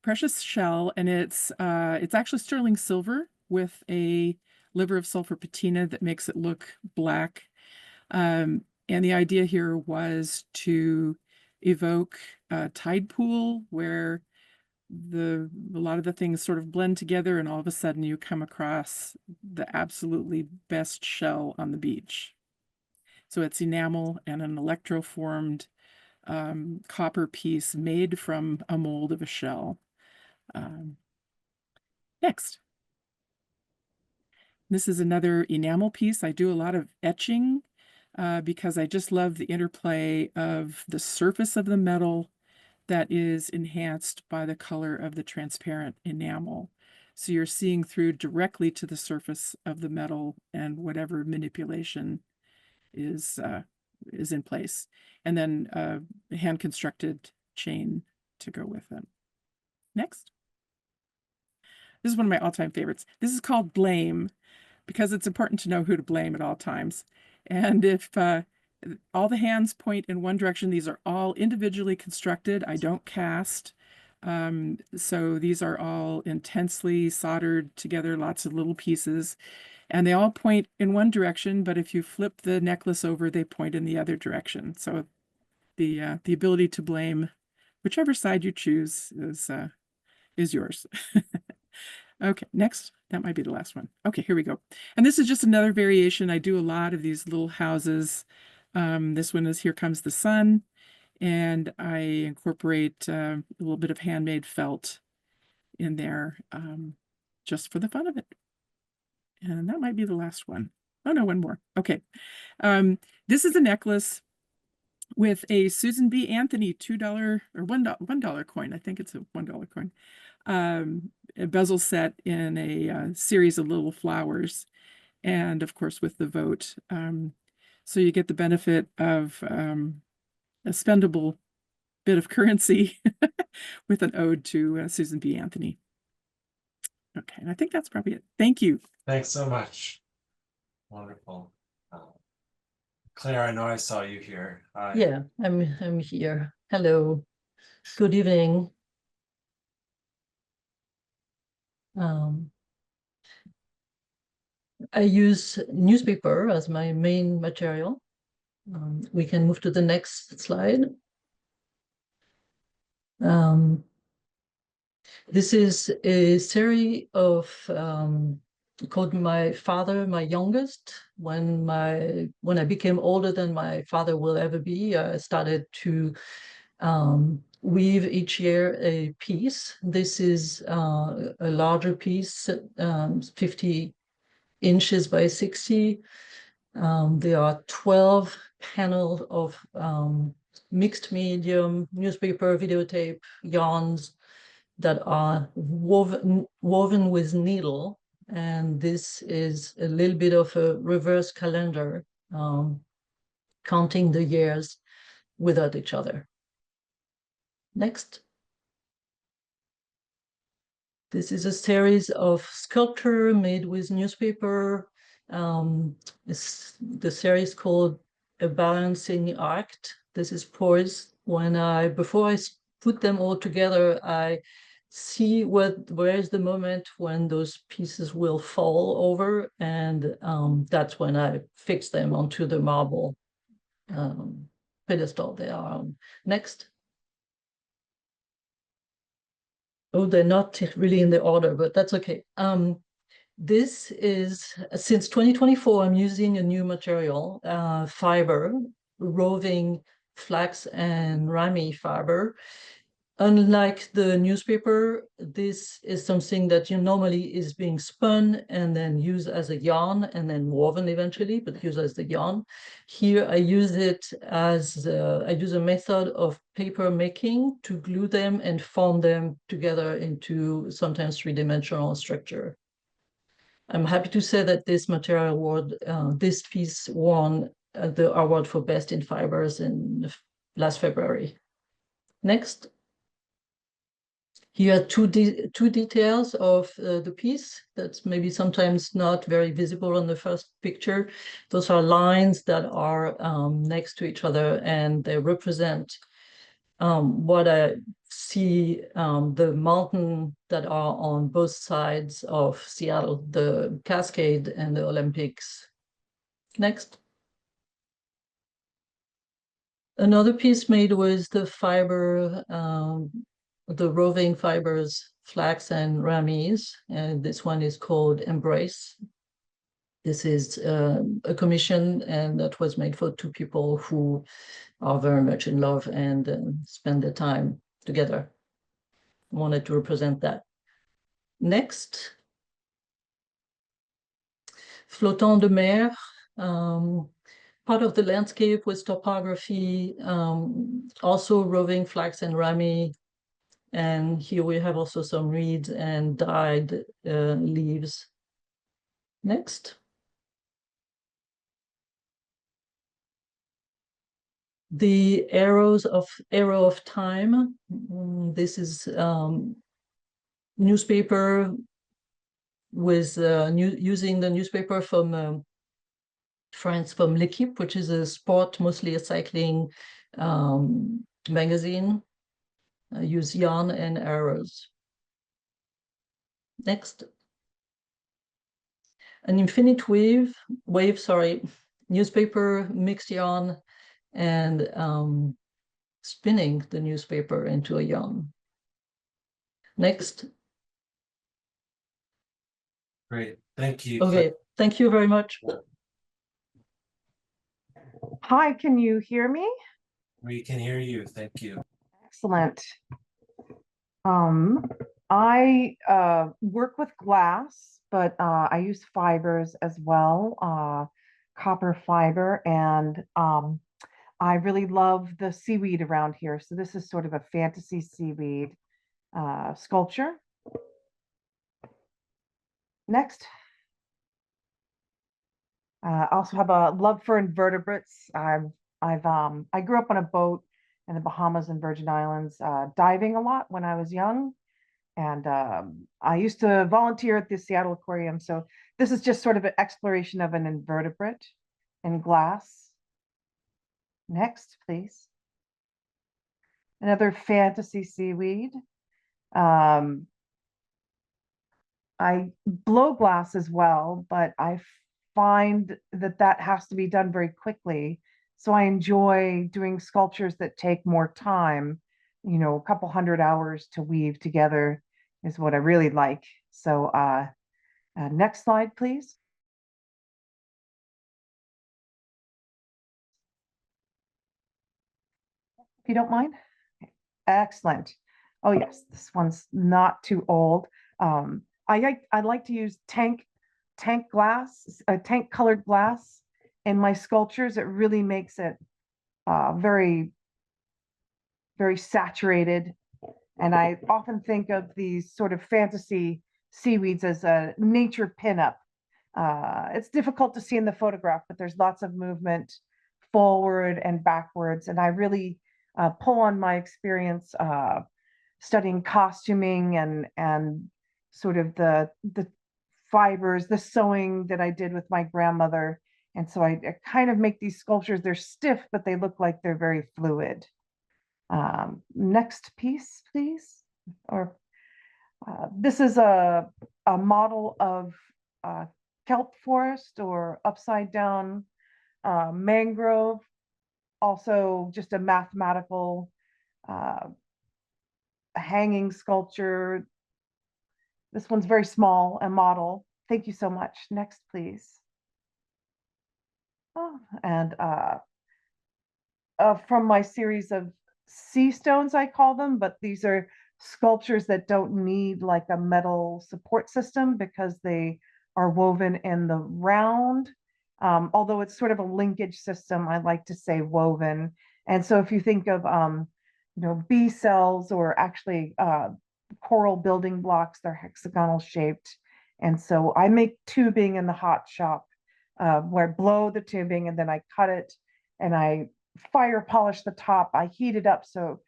precious shell, and it's actually sterling silver with a liver of sulfur patina that makes it look black. And the idea here was to evoke a tide pool where a lot of the things sort of blend together, and all of a sudden you come across the absolutely best shell on the beach. So it's enamel and an electroformed copper piece made from a mold of a shell. Next. This is another enamel piece. I do a lot of etching because I just love the interplay of the surface of the metal that is enhanced by the color of the transparent enamel. So you're seeing through directly to the surface of the metal, and whatever manipulation is in place. And then a hand-constructed chain to go with it. Next. This is one of my all-time favorites. This is called Blame, because it's important to know who to blame at all times. And if all the hands point in one direction, these are all individually constructed. I don't cast. So these are all intensely soldered together, lots of little pieces. And they all point in one direction, but if you flip the necklace over, they point in the other direction. So the ability to blame whichever side you choose is yours. Okay, next. That might be the last one. Okay, here we go. And this is just another variation. I do a lot of these little houses. This one is Here Comes the Sun, and I incorporate a little bit of handmade felt in there just for the fun of it. And that might be the last one. Oh no, one more. Okay. This is a necklace with a Susan B. Anthony $2 or $1 coin. I think it's a $1 coin. A bezel set in a series of little flowers, and of course with the vote. So you get the benefit of a spendable bit of currency with an ode to Susan B. Anthony. Okay, and I think that's probably it. Thank you. Thanks so much. Wonderful. Claire, I know I saw you here. Hi. Yeah, I'm here. Hello. Good evening. I use newspaper as my main material. We can move to the next slide. This is a series of called My Father, My Youngest. When I became older than my father will ever be, I started to weave each year a piece. This is a larger piece, 50 inches by 60. There are 12 panels of mixed medium, newspaper, videotape, yarns that are woven with needle. And this is a little bit of a reverse calendar, counting the years without each other. Next. This is a series of sculpture made with newspaper. The series called A Balancing Act. This is poised. Before I put them all together, I see where is the moment when those pieces will fall over, and that's when I fix them onto the marble pedestal they are on. Next. Oh, they're not really in the order, but that's okay. This is, since 2024, I'm using a new material, fiber, roving flax and rami fiber. Unlike the newspaper, this is something that normally is being spun and then used as a yarn and then woven eventually, but used as the yarn. Here I use it as, I use a method of paper making to glue them and form them together into sometimes three-dimensional structure. I'm happy to say that this material award, this piece won the award for Best in Fibers in last February. Next. Here are two details of the piece that's maybe sometimes not very visible on the first picture. Those are lines that are next to each other, and they represent what I see, the mountain that are on both sides of Seattle, the Cascade and the Olympics. Next. Another piece made with the fiber, the roving fibers, flax and ramis, and this one is called Embrace. This is a commission, and that was made for two people who are very much in love and spend their time together. I wanted to represent that. Next. Flottant de mer, part of the landscape with topography, also roving flax and rami. And here we have also some reeds and dyed leaves. Next. The arrow of time. This is newspaper with using the newspaper from France, from L'Equipe, which is a sport, mostly a cycling magazine. I use yarn and arrows. Next. An infinite wave, newspaper, mixed yarn, and spinning the newspaper into a yarn. Next. Great, thank you. Okay, thank you very much. Hi, can you hear me? We can hear you, thank you. Excellent. I work with glass, but I use fibers as well, copper fiber, and I really love the seaweed around here. So this is sort of a fantasy seaweed sculpture. Next. I also have a love for invertebrates. I grew up on a boat in the Bahamas and Virgin Islands, diving a lot when I was young. And I used to volunteer at the Seattle Aquarium. So this is just sort of an exploration of an invertebrate in glass. Next, please. Another fantasy seaweed. I blow glass as well, but I find that that has to be done very quickly. So I enjoy doing sculptures that take more time, you know, a couple hundred hours to weave together is what I really like. So next slide, please. If you don't mind. Excellent. Oh yes, this one's not too old. I like to use tank glass, tank colored glass in my sculptures. It really makes it very saturated. And I often think of these sort of fantasy seaweeds as a nature pinup. It's difficult to see in the photograph, but there's lots of movement forward and backwards. And I really pull on my experience studying costuming and sort of the fibers, the sewing that I did with my grandmother. And so I kind of make these sculptures, they're stiff, but they look like they're very fluid. Next piece, please. Or this is a model of kelp forest or upside down mangrove. Also just a mathematical hanging sculpture. This one's very small, a model. Thank you so much. Next, please. Oh, and from my series of sea stones, I call them, but these are sculptures that don't need like a metal support system because they are woven in the round. Although it's sort of a linkage system, I like to say woven. And so if you think of, you know, bee cells or actually coral building blocks, they're hexagonal shaped. And so I make tubing in the hot shop where I blow the tubing and then I cut it and I fire polish the top. I heat it up so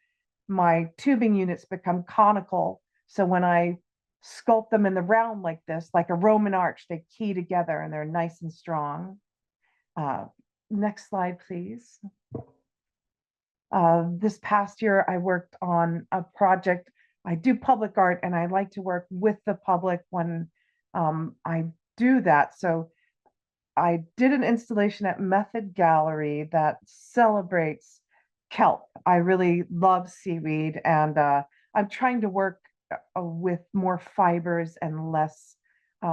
my tubing units become conical. So when I sculpt them in the round like this, like a Roman arch, they key together and they're nice and strong. Next slide, please. This past year, I worked on a project. I do public art and I like to work with the public when I do that. So I did an installation at Method Gallery that celebrates kelp. I really love seaweed and I'm trying to work with more fibers and less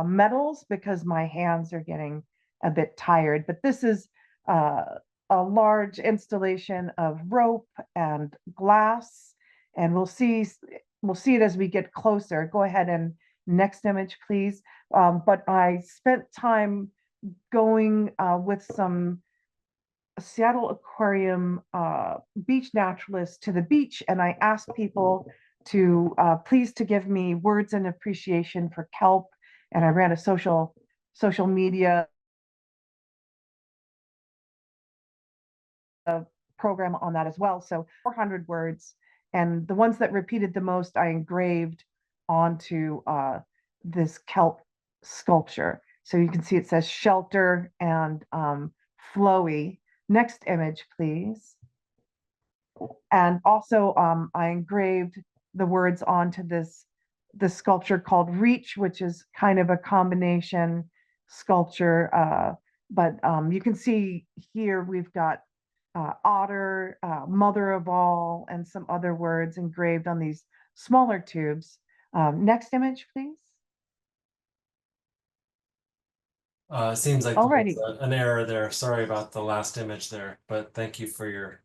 metals because my hands are getting a bit tired. But this is a large installation of rope and glass, and we'll see it as we get closer. Go ahead and next image, please. But I spent time going with some Seattle Aquarium beach naturalists to the beach, and I asked people to please to give me words and appreciation for kelp, and I ran a social media program on that as well. So 400 words, and the ones that repeated the most I engraved onto this kelp sculpture. So you can see it says shelter and flowy. Next image, please. And also I engraved the words onto this sculpture called Reach, which is kind of a combination sculpture. But you can see here we've got otter, mother of all, and some other words engraved on these smaller tubes. Next image, please. Seems like Alrighty. there's an error there. Sorry about the last image there, but thank you for your.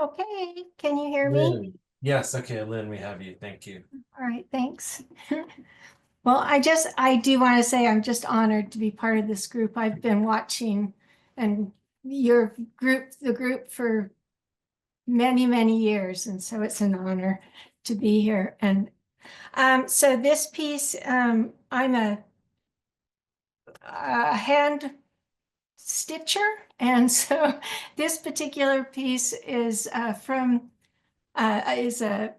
Okay, can you hear me? Lynn. Yes, okay, Lynn, we have you. Thank you. All right, thanks. Well, I do want to say I'm just honored to be part of this group. I've been watching and your group, the group for many, many years. And so it's an honor to be here. And so this piece, I'm a hand stitcher. And so this particular piece is from the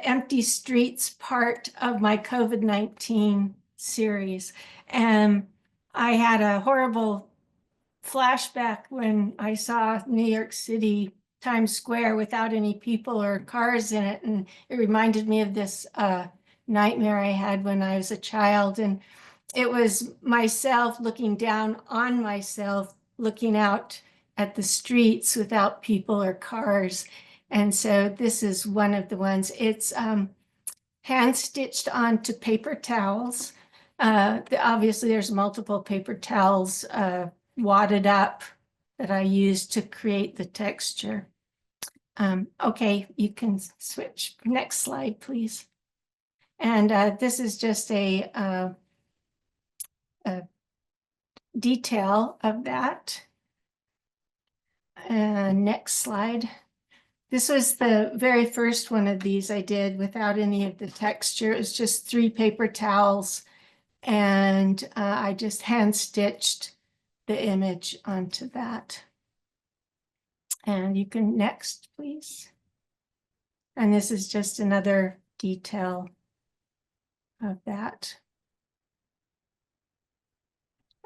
Empty Streets part of my COVID-19 series. And I had a horrible flashback when I saw New York City Times Square without any people or cars in it. And it reminded me of this nightmare I had when I was a child. And it was myself looking down on myself, looking out at the streets without people or cars. And so this is one of the ones. It's hand stitched onto paper towels. Obviously, there's multiple paper towels wadded up that I used to create the texture. Okay, you can switch. Next slide, please. And this is just a detail of that. Next slide. This was the very first one of these I did without any of the texture. It was just 3 paper towels, and I just hand stitched the image onto that. And you can next, please. And this is just another detail of that.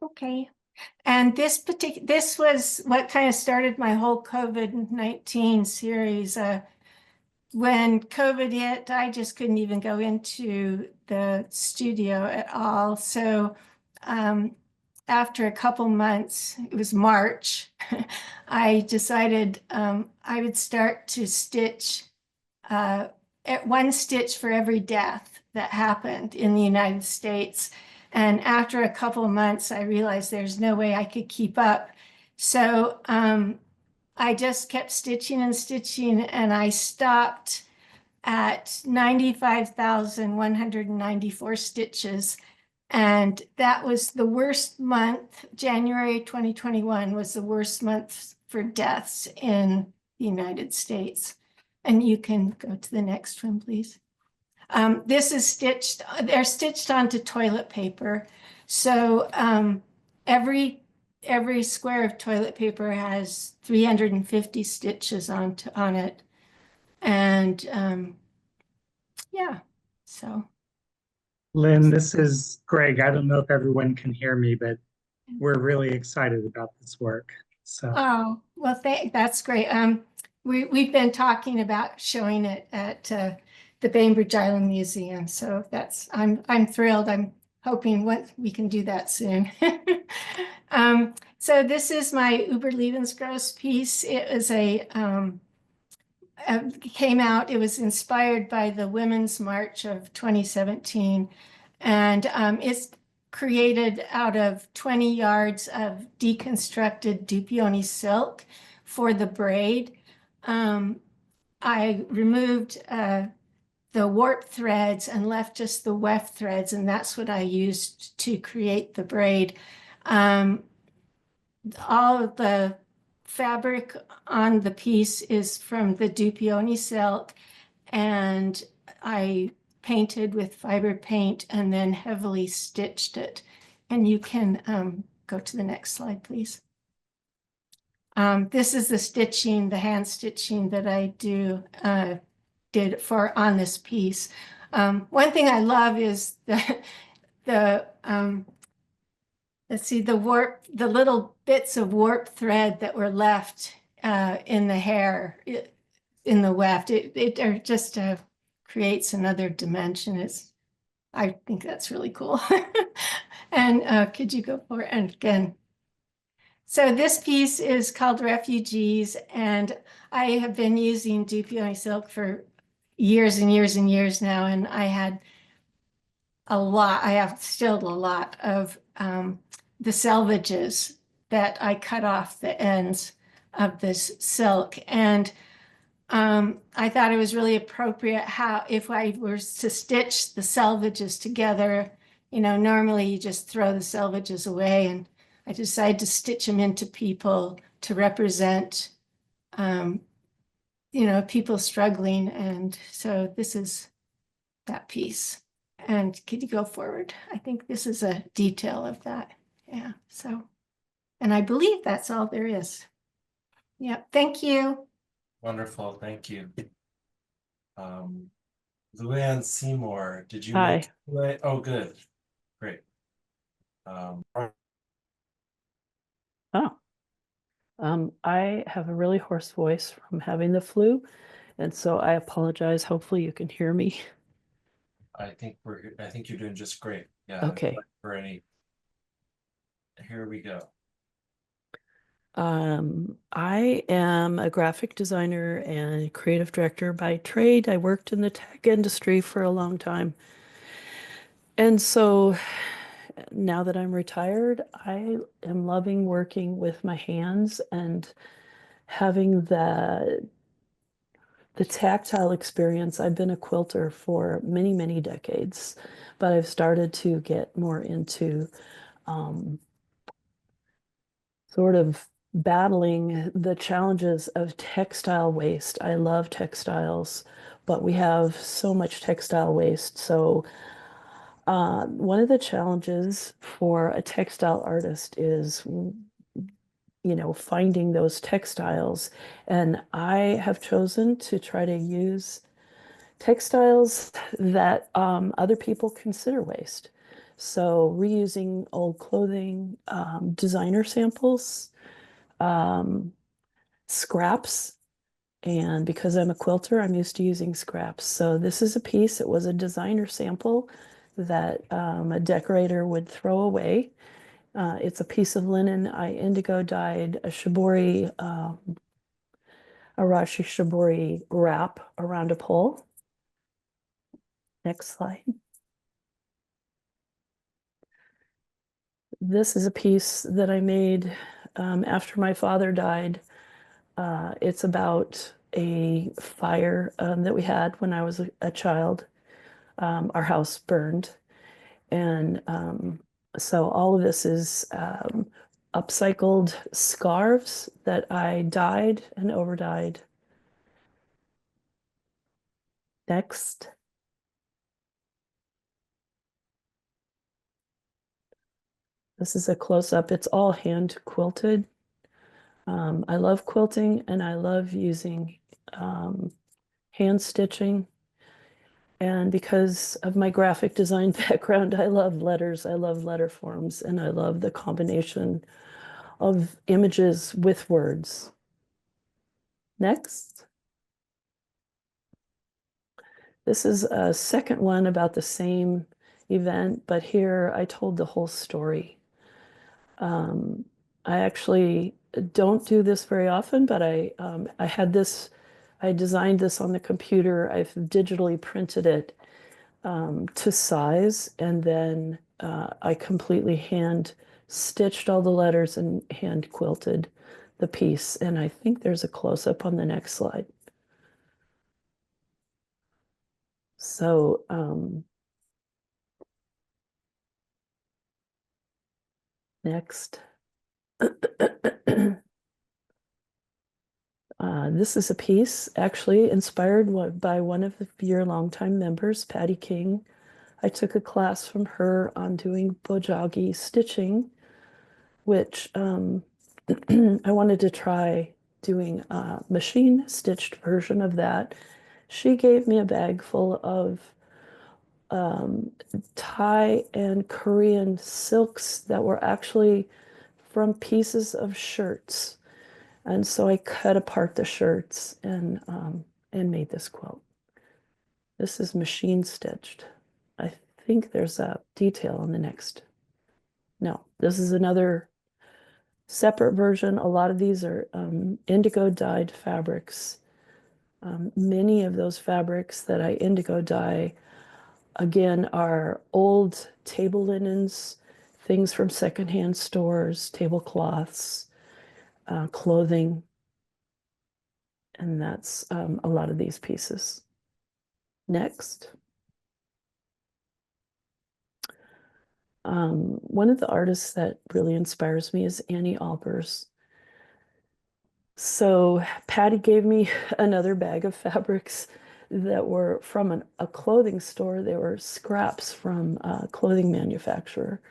Okay. And this was what kind of started my whole COVID-19 series. When COVID hit, I just couldn't even go into the studio at all. So after a couple months, it was March, I decided I would start to stitch at 1 stitch for every death that happened in the United States. And after a couple of months, I realized there's no way I could keep up. So I just kept stitching and stitching, and I stopped at 95,194 stitches. And that was the worst month. January 2021 was the worst month for deaths in the United States. And you can go to the next one, please. This is stitched, they're stitched onto toilet paper. So every square of toilet paper has 350 stitches on it. And yeah, so. Lynn, this is Greg. I don't know if everyone can hear me, but we're really excited about this work. So. Oh, well, that's great. We've been talking about showing it at the Bainbridge Island Museum. So I'm thrilled. I'm hoping we can do that soon. So this is my Überlebensgross piece. It was came out, it was inspired by the Women's March of 2017. And it's created out of 20 yards of deconstructed Dupioni silk for the braid. I removed the warp threads and left just the weft threads, and that's what I used to create the braid. All of the fabric on the piece is from the Dupioni silk, and I painted with fiber paint and then heavily stitched it. And you can go to the next slide, please. This is the stitching, the hand stitching that I did on this piece. One thing I love is the little bits of warp thread that were left in the hair, in the weft. It just creates another dimension. I think that's really cool. And could you go forward? And again, so this piece is called Refugees, and I have been using Dupioni silk for years and years and years now, and I have still a lot of the selvages that I cut off the ends of this silk. And I thought it was really appropriate if I were to stitch the selvages together, normally you just throw the selvages away, and I decided to stitch them into people to represent, people struggling. And so this is that piece. And could you go forward? I think this is a detail of that. Yeah, so And I believe that's all there is. Yeah, thank you. Wonderful, thank you. Luann Seymour, did you Hi. make it? Oh, good, great. I have a really hoarse voice from having the flu, and so I apologize. Hopefully you can hear me. I think you're doing just great. Yeah. Okay. For any. Here we go. I am a graphic designer and creative director by trade. I worked in the tech industry for a long time. And so now that I'm retired, I am loving working with my hands and having the tactile experience. I've been a quilter for many, many decades, but I've started to get more into sort of battling the challenges of textile waste. I love textiles, but we have so much textile waste. So one of the challenges for a textile artist is, finding those textiles. And I have chosen to try to use textiles that other people consider waste. So reusing old clothing, designer samples, scraps. And because I'm a quilter, I'm used to using scraps. So this is a piece, it was a designer sample that a decorator would throw away. It's a piece of linen. I indigo dyed a shibori, arashi shibori wrap around a pole. Next slide. This is a piece that I made after my father died. It's about a fire that we had when I was a child. Our house burned. And so all of this is upcycled scarves that I dyed and overdyed. Next. This is a close-up. It's all hand quilted. I love quilting and I love using hand stitching. And because of my graphic design background, I love letters. I love letter forms, and I love the combination of images with words. Next. This is a second one about the same event, but here I told the whole story. I actually don't do this very often, but I had this, I designed this on the computer. I've digitally printed it to size, and then I completely hand stitched all the letters and hand quilted the piece. And I think there's a close-up on the next slide. So next. This is a piece actually inspired by one of your longtime members, Patty King. I took a class from her on doing bojagi stitching, which I wanted to try doing a machine stitched version of that. She gave me a bag full of Thai and Korean silks that were actually from pieces of shirts. And so I cut apart the shirts and made this quilt. This is machine stitched. I think there's a detail on the next. No, this is another separate version. A lot of these are indigo dyed fabrics. Many of those fabrics that I indigo dye, again, are old table linens, things from secondhand stores, tablecloths, clothing. And that's a lot of these pieces. Next. One of the artists that really inspires me is Annie Albers. So Patty gave me another bag of fabrics that were from a clothing store. They were scraps from a clothing manufacturer.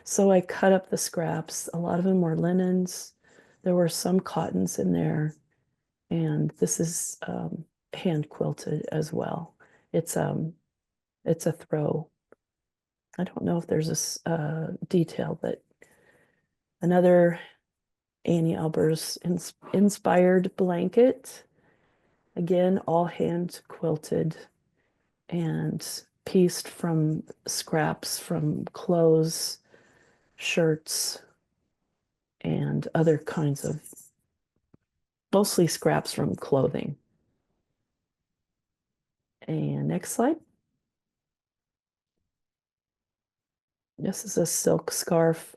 So I cut up the scraps. A lot of them were linens. There were some cottons in there. And this is hand quilted as well. It's a throw. I don't know if there's a detail, but another Annie Albers inspired blanket. Again, all hand quilted and pieced from scraps from clothes, shirts, and other kinds of, mostly scraps from clothing. And next slide. This is a silk scarf.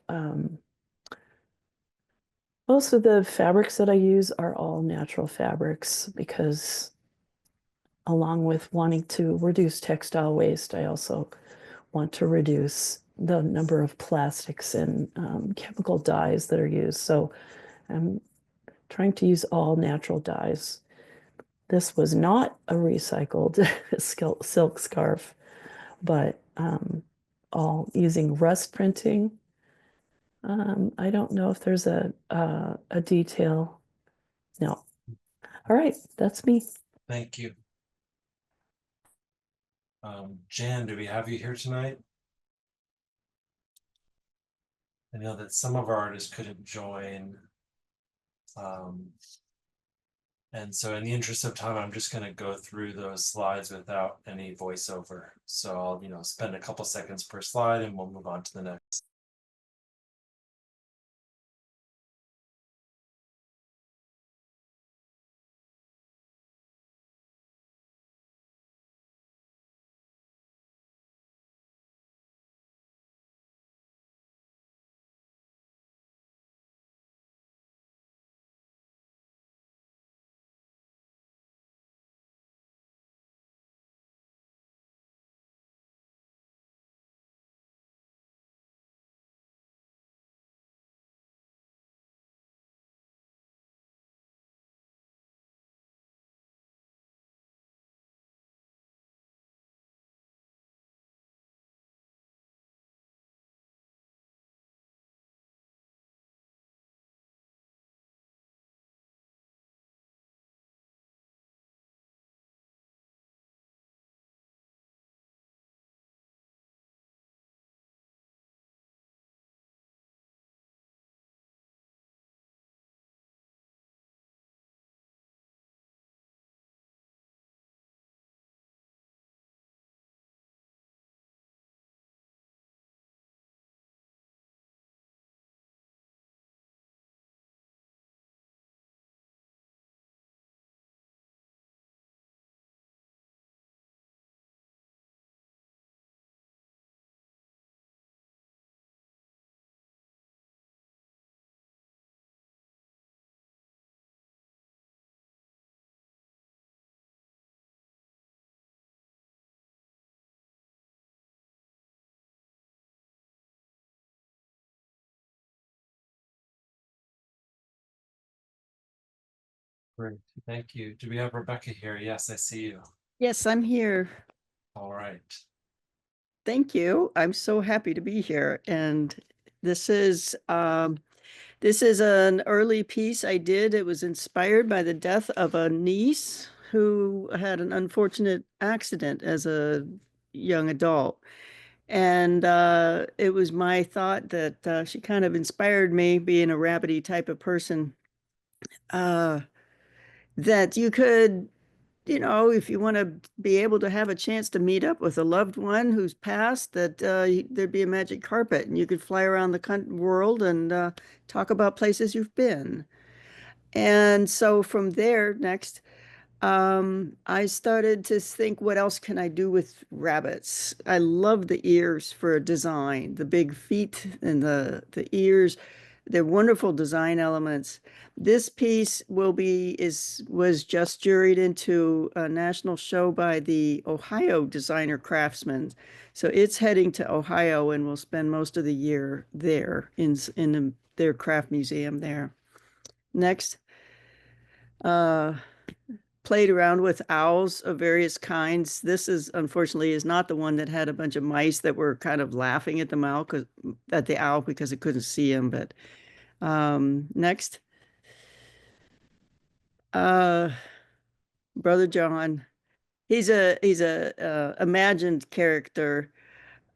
Most of the fabrics that I use are all natural fabrics because along with wanting to reduce textile waste, I also want to reduce the number of plastics and chemical dyes that are used. So I'm trying to use all natural dyes. This was not a recycled silk scarf, but all using rust printing. I don't know if there's a detail. No. All right, that's me. Thank you. Jan, do we have you here tonight? I know that some of our artists couldn't join. And so in the interest of time, I'm just going to go through those slides without any voiceover. So I'll, spend a couple seconds per slide and we'll move on to the next. Great, thank you. Do we have Rebecca here? Yes, I see you. Yes, I'm here. All right. Thank you. I'm so happy to be here. And this is an early piece I did. It was inspired by the death of a niece who had an unfortunate accident as a young adult. And it was my thought that she kind of inspired me, being a rabbity type of person, that you could, if you want to be able to have a chance to meet up with a loved one who's passed, that there'd be a magic carpet and you could fly around the world and talk about places you've been. And so from there, next, I started to think, what else can I do with rabbits? I love the ears for a design, the big feet and the ears. They're wonderful design elements. This piece was just juried into a national show by the Ohio designer craftsmen. So it's heading to Ohio and will spend most of the year there in their craft museum there. Next. played around with owls of various kinds. This is unfortunately is not the one that had a bunch of mice that were kind of laughing at the owl because it couldn't see him. But next, Brother John. He's a imagined character.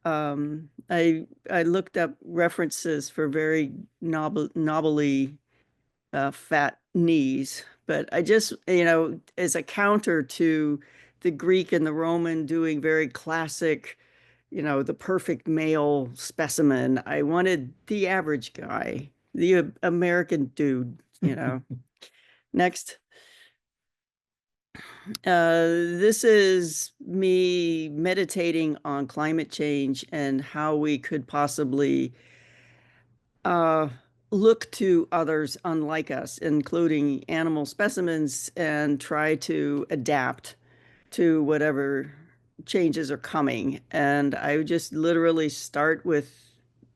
I looked up references for very knobbly fat knees, but I just, as a counter to the Greek and the Roman doing very classic, the perfect male specimen, I wanted the average guy, the American dude, Next. This is me meditating on climate change and how we could possibly look to others unlike us, including animal specimens, and try to adapt to whatever changes are coming. And I would just literally start with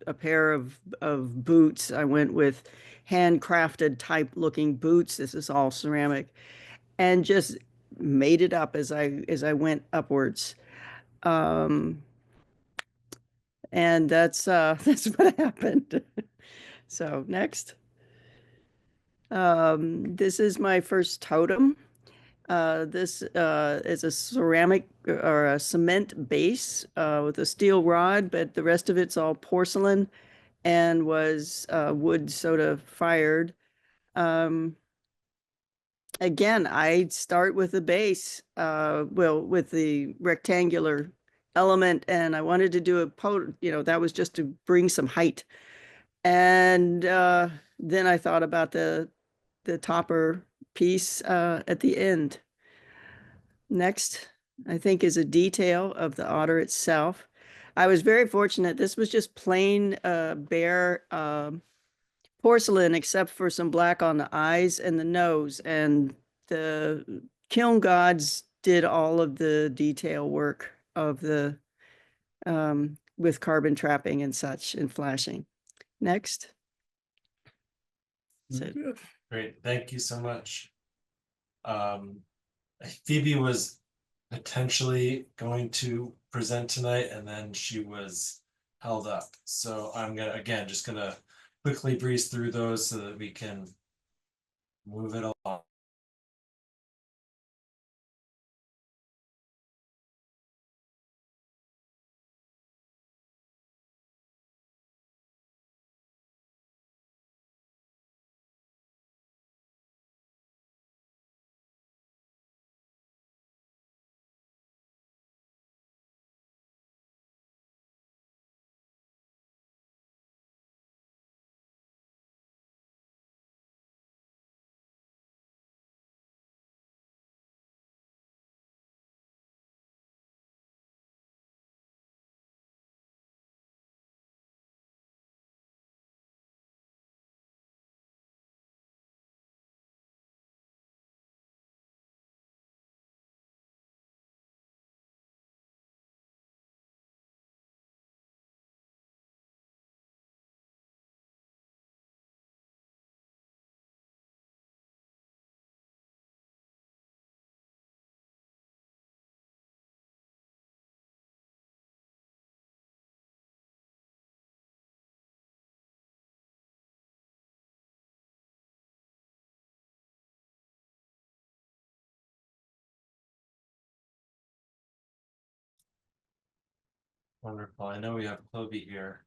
a pair of boots. I went with handcrafted type looking boots. This is all ceramic, and just made it up as I went upwards. And that's what happened. So next. This is my first totem. This is a ceramic or a cement base with a steel rod, but the rest of it's all porcelain and was wood soda fired. Again, I start with the base, well, with the rectangular element, and I wanted to do that was just to bring some height. And then I thought about the topper piece at the end. Next, I think, is a detail of the otter itself. I was very fortunate. This was just plain bare porcelain, except for some black on the eyes and the nose. And the kiln gods did all of the detail work of the with carbon trapping and such and flashing. Next. That's it. Great, thank you so much. Phoebe was potentially going to present tonight, and then she was held up. So I'm just gonna quickly breeze through those so that we can move it along. Wonderful. I know we have Chloe here.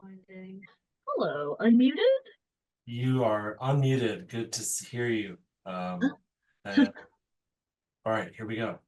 Finding. Hello, unmuted? You are unmuted. Good to hear you. Diana. All right, here we go.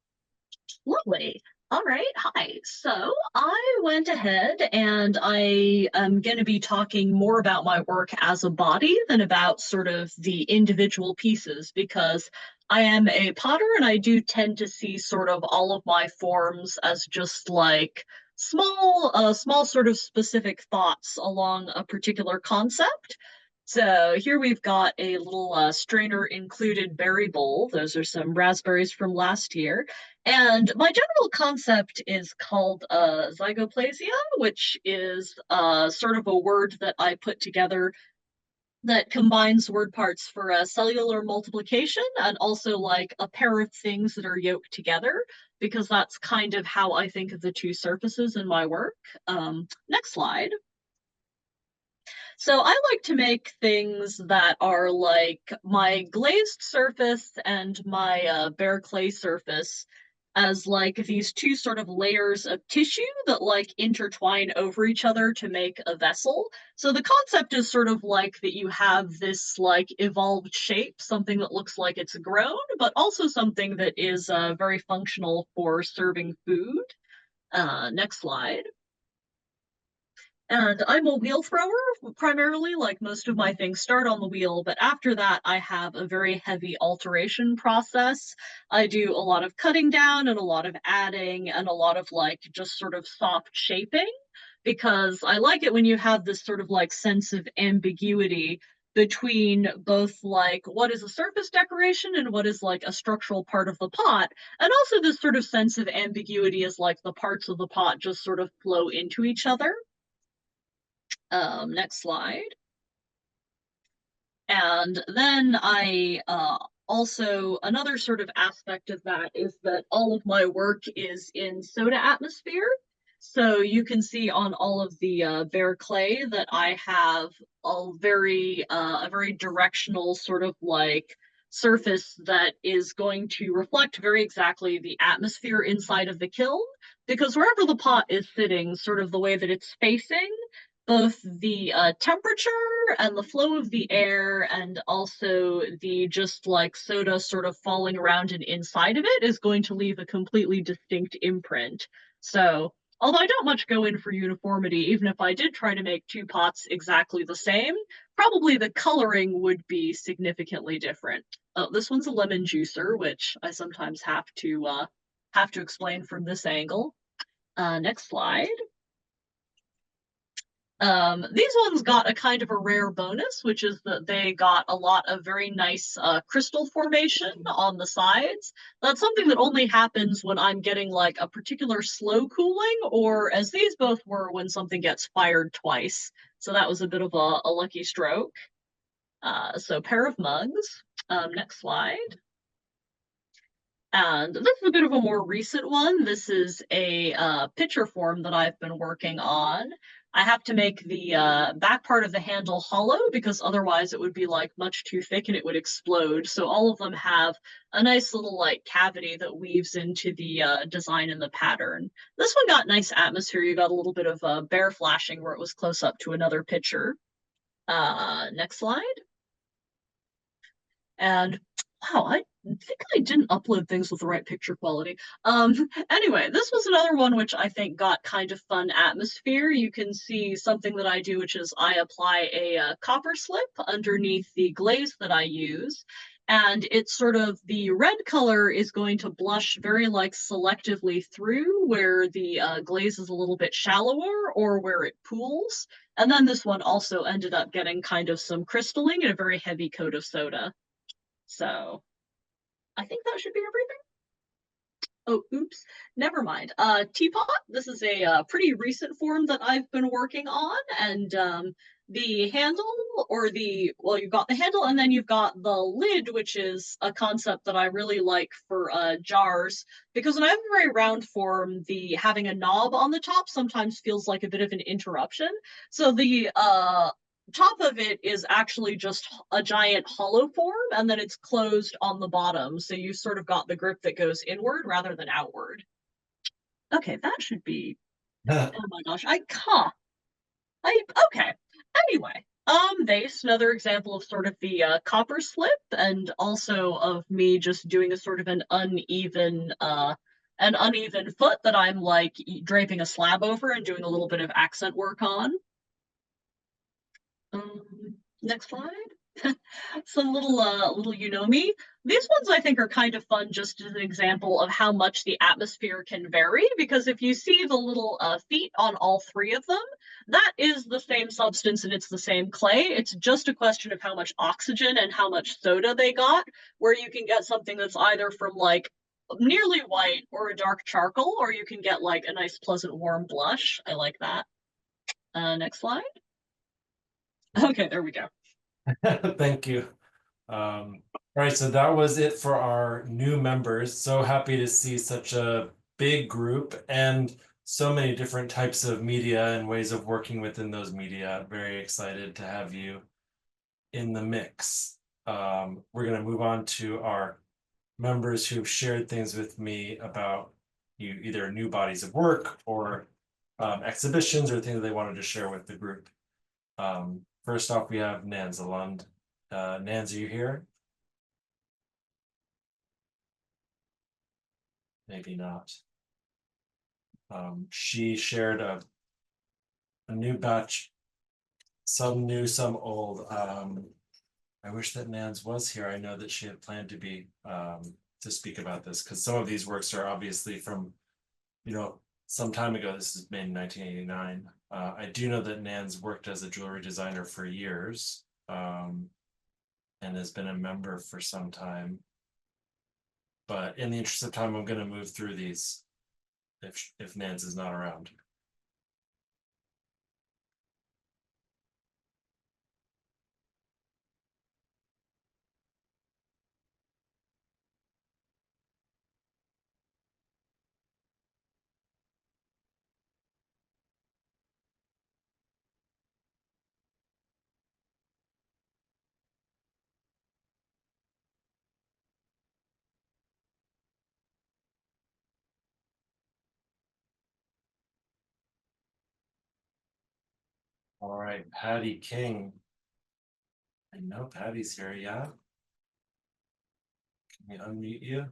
Lovely. All right. Hi. So I went ahead and I am going to be talking more about my work as a body than about sort of the individual pieces, because I am a potter and I do tend to see sort of all of my forms as just like small sort of specific thoughts along a particular concept. So here we've got a little strainer included berry bowl. Those are some raspberries from last year. And my general concept is called zygoplasia, which is sort of a word that I put together that combines word parts for a cellular multiplication and also like a pair of things that are yoked together, because that's kind of how I think of the two surfaces in my work. Next slide. So I like to make things that are like my glazed surface and my bare clay surface as like these two sort of layers of tissue that like intertwine over each other to make a vessel. So the concept is sort of like that you have this like evolved shape, something that looks like it's grown, but also something that is very functional for serving food. Next slide. And I'm a wheel thrower primarily, like most of my things start on the wheel, but after that I have a very heavy alteration process. I do a lot of cutting down and a lot of adding and a lot of like just sort of soft shaping, because I like it when you have this sort of like sense of ambiguity between both like what is a surface decoration and what is like a structural part of the pot, and also this sort of sense of ambiguity as like the parts of the pot just sort of flow into each other. Next slide. And then I also, another sort of aspect of that is that all of my work is in soda atmosphere. So you can see on all of the bare clay that I have a very directional sort of like surface that is going to reflect very exactly the atmosphere inside of the kiln, because wherever the pot is sitting, sort of the way that it's facing, both the temperature and the flow of the air and also the just like soda sort of falling around and inside of it is going to leave a completely distinct imprint. So although I don't much go in for uniformity, even if I did try to make two pots exactly the same, probably the coloring would be significantly different. Oh, this one's a lemon juicer, which I sometimes have to explain from this angle. Next slide. These ones got a kind of a rare bonus, which is that they got a lot of very nice crystal formation on the sides. That's something that only happens when I'm getting like a particular slow cooling, or as these both were, when something gets fired twice. So that was a bit of a lucky stroke. So pair of mugs. Next slide. And this is a bit of a more recent one. This is a picture form that I've been working on. I have to make the back part of the handle hollow, because otherwise it would be like much too thick and it would explode. So all of them have a nice little like cavity that weaves into the design and the pattern. This one got nice atmosphere. You got a little bit of bare flashing where it was close up to another picture. Next slide. And wow, I think I didn't upload things with the right picture quality. Anyway, this was another one which I think got kind of fun atmosphere. You can see something that I do, which is I apply a copper slip underneath the glaze that I use. And it's sort of the red color is going to blush very like selectively through where the glaze is a little bit shallower or where it pools. And then this one also ended up getting kind of some crystalling and a very heavy coat of soda. So I think that should be everything. Oh, oops, never mind. Teapot, this is a pretty recent form that I've been working on, and the handle, or well, you've got the handle and then you've got the lid, which is a concept that I really like for jars, because when I have a very round form, having a knob on the top sometimes feels like a bit of an interruption. So the top of it is actually just a giant hollow form, and then it's closed on the bottom, so you sort of got the grip that goes inward rather than outward. Okay, that should be oh my gosh, okay. Anyway, vase, another example of sort of the copper slip, and also of me just doing a sort of an uneven foot that I'm like draping a slab over and doing a little bit of accent work on. Next slide. Some little you know me. These ones I think are kind of fun, just as an example of how much the atmosphere can vary, because if you see the little feet on all three of them, that is the same substance and it's the same clay. It's just a question of how much oxygen and how much soda they got, where you can get something that's either from like nearly white or a dark charcoal, or you can get like a nice pleasant warm blush. I like that. Next slide. Okay, there we go. Thank you. All right, so that was it for our new members. So happy to see such a big group and so many different types of media and ways of working within those media. Very excited to have you in the mix. We're going to move on to our members who've shared things with me about either new bodies of work or exhibitions or things they wanted to share with the group. First off, we have Nanza Lund. Nans, are you here? Maybe not. She shared a new batch, some new, some old. I wish that Nans was here. I know that she had planned to be to speak about this because some of these works are obviously from, some time ago. This is made in 1989. I do know that Nans worked as a jewelry designer for years and has been a member for some time. But in the interest of time, I'm going to move through these if Nans is not around. All right, Patty King. I know Patty's here, yeah? Can we unmute you?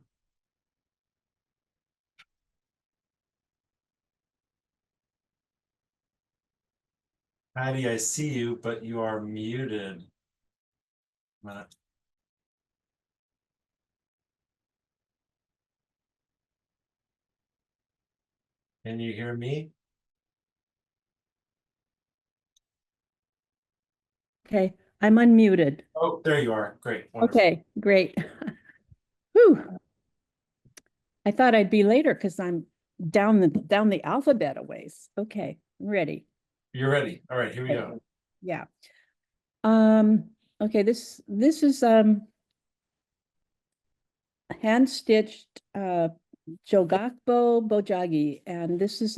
Patty, I see you, but you are muted. Can you hear me? Okay, I'm unmuted. Oh, there you are. Great. Wonderful. Okay, great. Whew. I thought I'd be later because I'm down the alphabet a ways. Okay, ready. You're ready. All right, here we go. Yeah. Okay, this is hand stitched Jogakbo Bojagi, and this is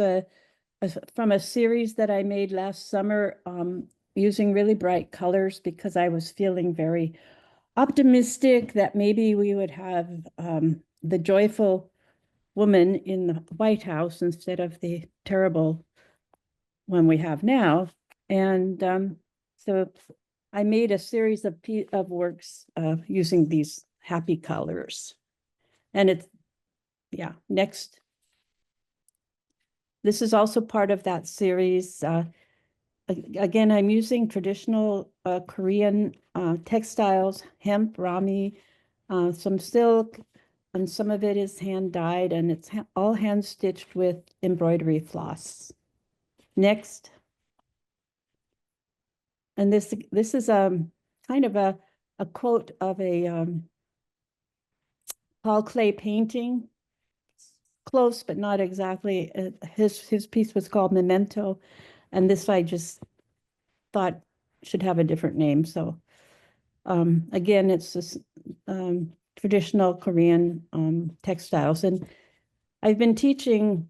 from a series that I made last summer using really bright colors because I was feeling very optimistic that maybe we would have the joyful woman in the White House instead of the terrible one we have now. And so I made a series of works using these happy colors. And it's, yeah, next. This is also part of that series. Again, I'm using traditional Korean textiles, hemp, rami, some silk, and some of it is hand dyed, and it's all hand stitched with embroidery floss. Next. And this is kind of a quote of a Paul Klee painting. Close, but not exactly. His piece was called Memento, and this I just thought should have a different name. So again, it's this traditional Korean textiles, and I've been teaching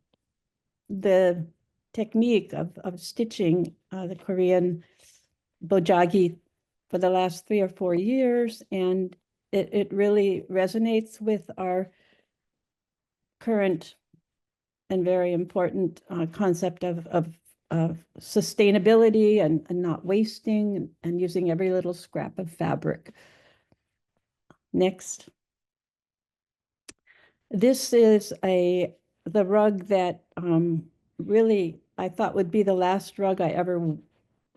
the technique of stitching the Korean bojagi for the last 3 or 4 years, and it really resonates with our current and very important concept of sustainability and not wasting and using every little scrap of fabric. Next. This is the rug that really I thought would be the last rug I ever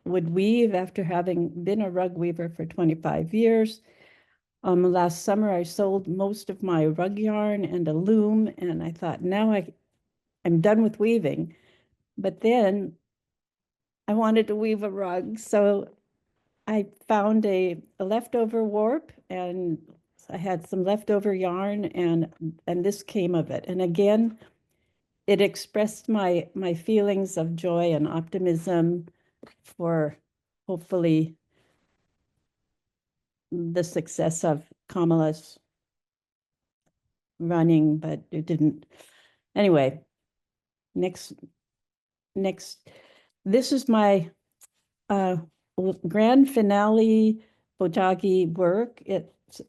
would weave after having been a rug weaver for 25 years. Last summer, I sold most of my rug yarn and a loom, and I thought, now I'm done with weaving. But then I wanted to weave a rug, so I found a leftover warp, and I had some leftover yarn, and this came of it. And again, it expressed my feelings of joy and optimism for hopefully the success of Kamala's running, but it didn't. Anyway, next, this is my grand finale Bojagi work. It's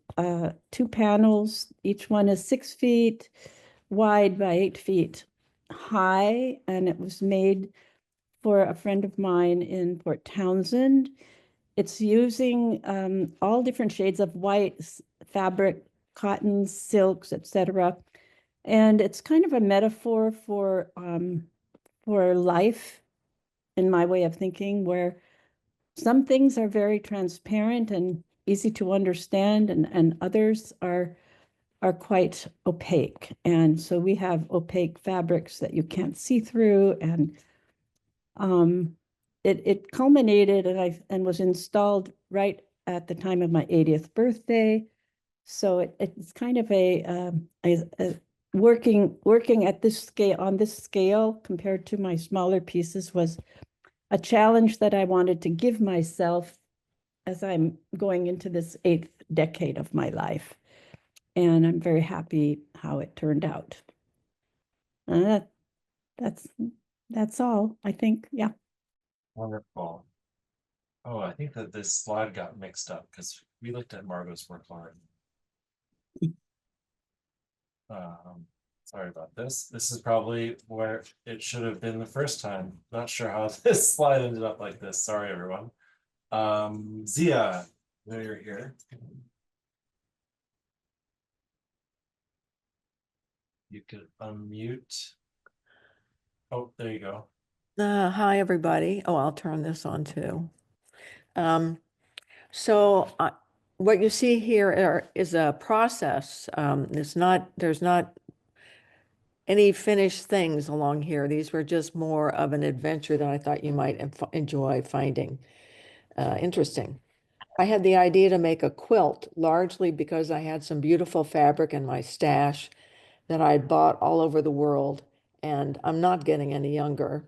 2 panels. Each one is 6 feet wide by 8 feet high, and it was made for a friend of mine in Port Townsend. It's using all different shades of white fabric, cottons, silks, etc. And it's kind of a metaphor for life, in my way of thinking, where some things are very transparent and easy to understand, and others are quite opaque. And so we have opaque fabrics that you can't see through, and it culminated and was installed right at the time of my 80th birthday. So it's kind of a working at this scale, on this scale compared to my smaller pieces, was a challenge that I wanted to give myself as I'm going into this 8th decade of my life. And I'm very happy how it turned out. That's all, I think. Yeah. Wonderful. Oh, I think that this slide got mixed up because we looked at Margot's work already. Sorry about this. This is probably where it should have been the first time. Not sure how this slide ended up like this. Sorry, everyone. Zia, there you're here. You could unmute. Oh, there you go. Hi, everybody. Oh, I'll turn this on too. So what you see here is a process. There's not any finished things along here. These were just more of an adventure that I thought you might enjoy finding interesting. I had the idea to make a quilt largely because I had some beautiful fabric in my stash that I bought all over the world, and I'm not getting any younger.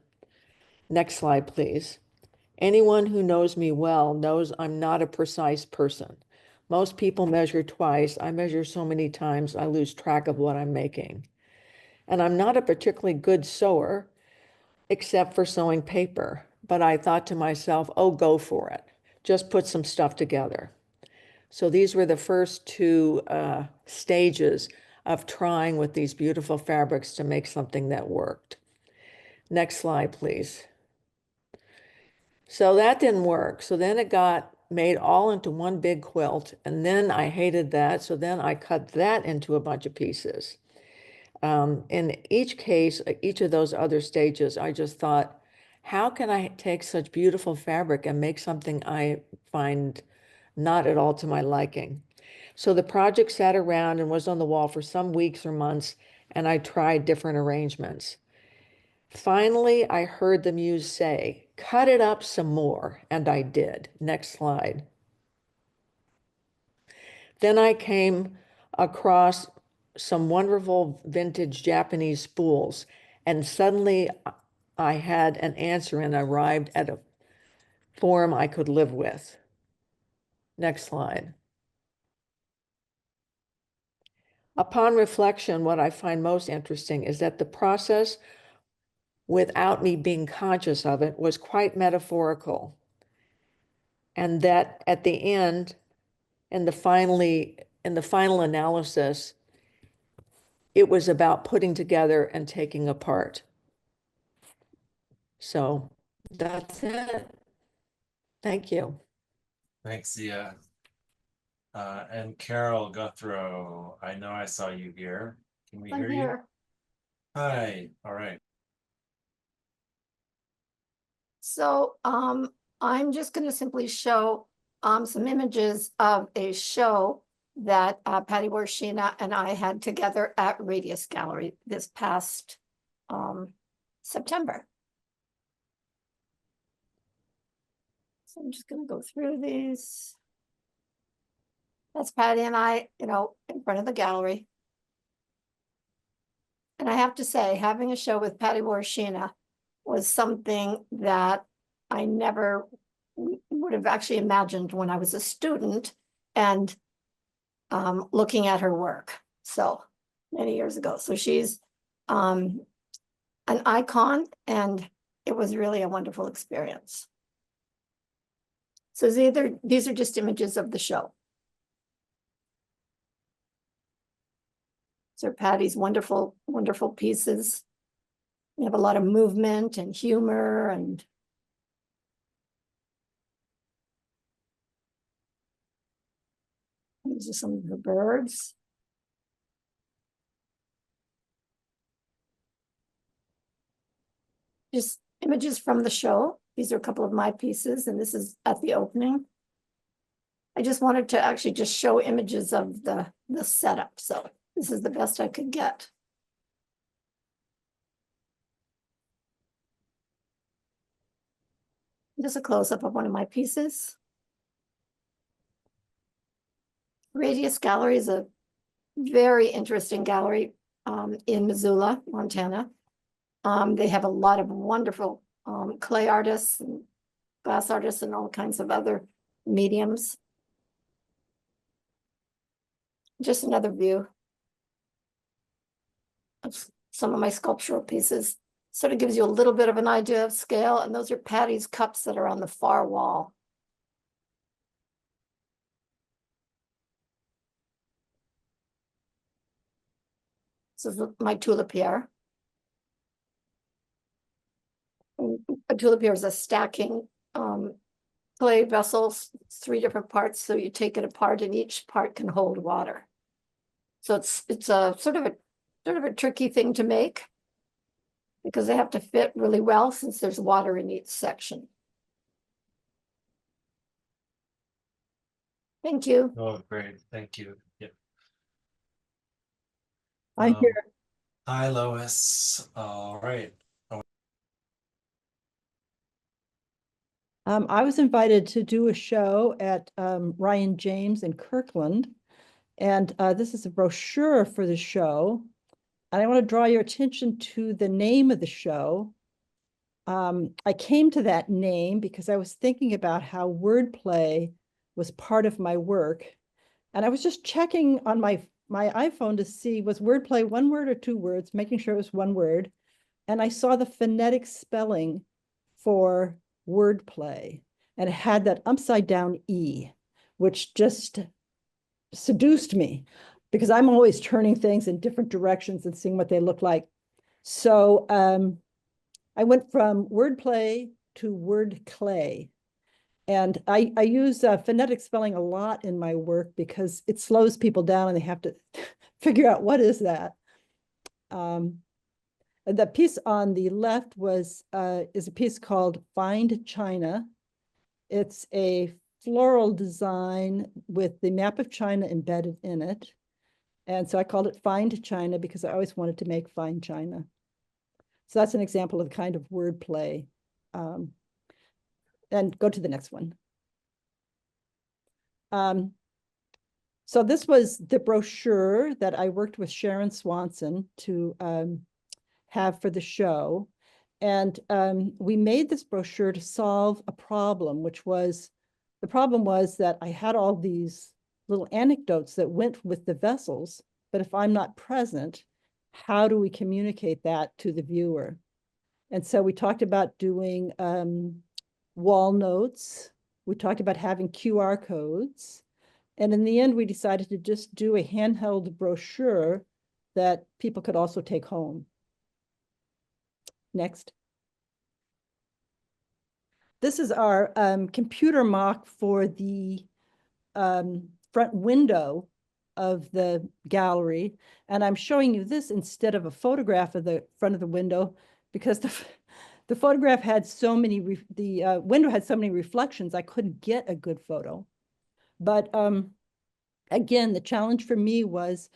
Next slide, please. Anyone who knows me well knows I'm not a precise person. Most people measure twice. I measure so many times I lose track of what I'm making. And I'm not a particularly good sewer, except for sewing paper. But I thought to myself, oh, go for it. Just put some stuff together. So these were the first 2 stages of trying with these beautiful fabrics to make something that worked. Next slide, please. So that didn't work. So then it got made all into one big quilt, and then I hated that. So then I cut that into a bunch of pieces. In each case, each of those other stages, I just thought, how can I take such beautiful fabric and make something I find not at all to my liking? So the project sat around and was on the wall for some weeks or months, and I tried different arrangements. Finally, I heard the muse say, cut it up some more, and I did. Next slide. Then I came across some wonderful vintage Japanese spools, and suddenly I had an answer and arrived at a form I could live with. Next slide. Upon reflection, what I find most interesting is that the process, without me being conscious of it, was quite metaphorical. And that at the end, in the final analysis, it was about putting together and taking apart. So that's it. Thank you. Thanks, Zia. And Carol Guthrow, I know I saw you here. Can we hear you? Hi, all right. So I'm just going to simply show some images of a show that Patty Warshina and I had together at Radius Gallery this past September. So I'm just going to go through these. That's Patty and I, in front of the gallery. And I have to say, having a show with Patty Warshina was something that I never would have actually imagined when I was a student and looking at her work. So many years ago. So she's an icon, and it was really a wonderful experience. So these are just images of the show. So Patty's wonderful, wonderful pieces. We have a lot of movement and humor, and these are some of the birds. Just images from the show. These are a couple of my pieces, and this is at the opening. I just wanted to actually just show images of the setup. So this is the best I could get. Just a close-up of one of my pieces. Radius Gallery is a very interesting gallery in Missoula, Montana. They have a lot of wonderful clay artists and glass artists and all kinds of other mediums. Just another view of some of my sculptural pieces. Sort of gives you a little bit of an idea of scale. And those are Patty's cups that are on the far wall. This is my tulipier. A tulipier is a stacking clay vessels, 3 different parts. So you take it apart and each part can hold water. So it's a sort of a tricky thing to make because they have to fit really well since there's water in each section. Thank you. Oh, great. Thank you. Yeah. I'm here. Hi, Lois. All right. I was invited to do a show at Ryan James in Kirkland, and this is a brochure for the show. And I want to draw your attention to the name of the show. I came to that name because I was thinking about how wordplay was part of my work. And I was just checking on my iPhone to see, was wordplay 1 word or 2 words, making sure it was 1 word. And I saw the phonetic spelling for wordplay, and it had that upside down E, which just seduced me because I'm always turning things in different directions and seeing what they look like. So I went from wordplay to word clay. And I use phonetic spelling a lot in my work because it slows people down and they have to figure out what is that. And the piece on the left is a piece called Find China. It's a floral design with the map of China embedded in it. And so I called it Find China because I always wanted to make Find China. So that's an example of the kind of wordplay. And go to the next one. So this was the brochure that I worked with Sharon Swanson to have for the show. And we made this brochure to solve a problem, which was, the problem was that I had all these little anecdotes that went with the vessels, but if I'm not present, how do we communicate that to the viewer? And so we talked about doing wall notes. We talked about having QR codes. And in the end, we decided to just do a handheld brochure that people could also take home. Next. This is our computer mock for the front window of the gallery. And I'm showing you this instead of a photograph of the front of the window because the photograph had so many, the window had so many reflections, I couldn't get a good photo. But again, the challenge for me was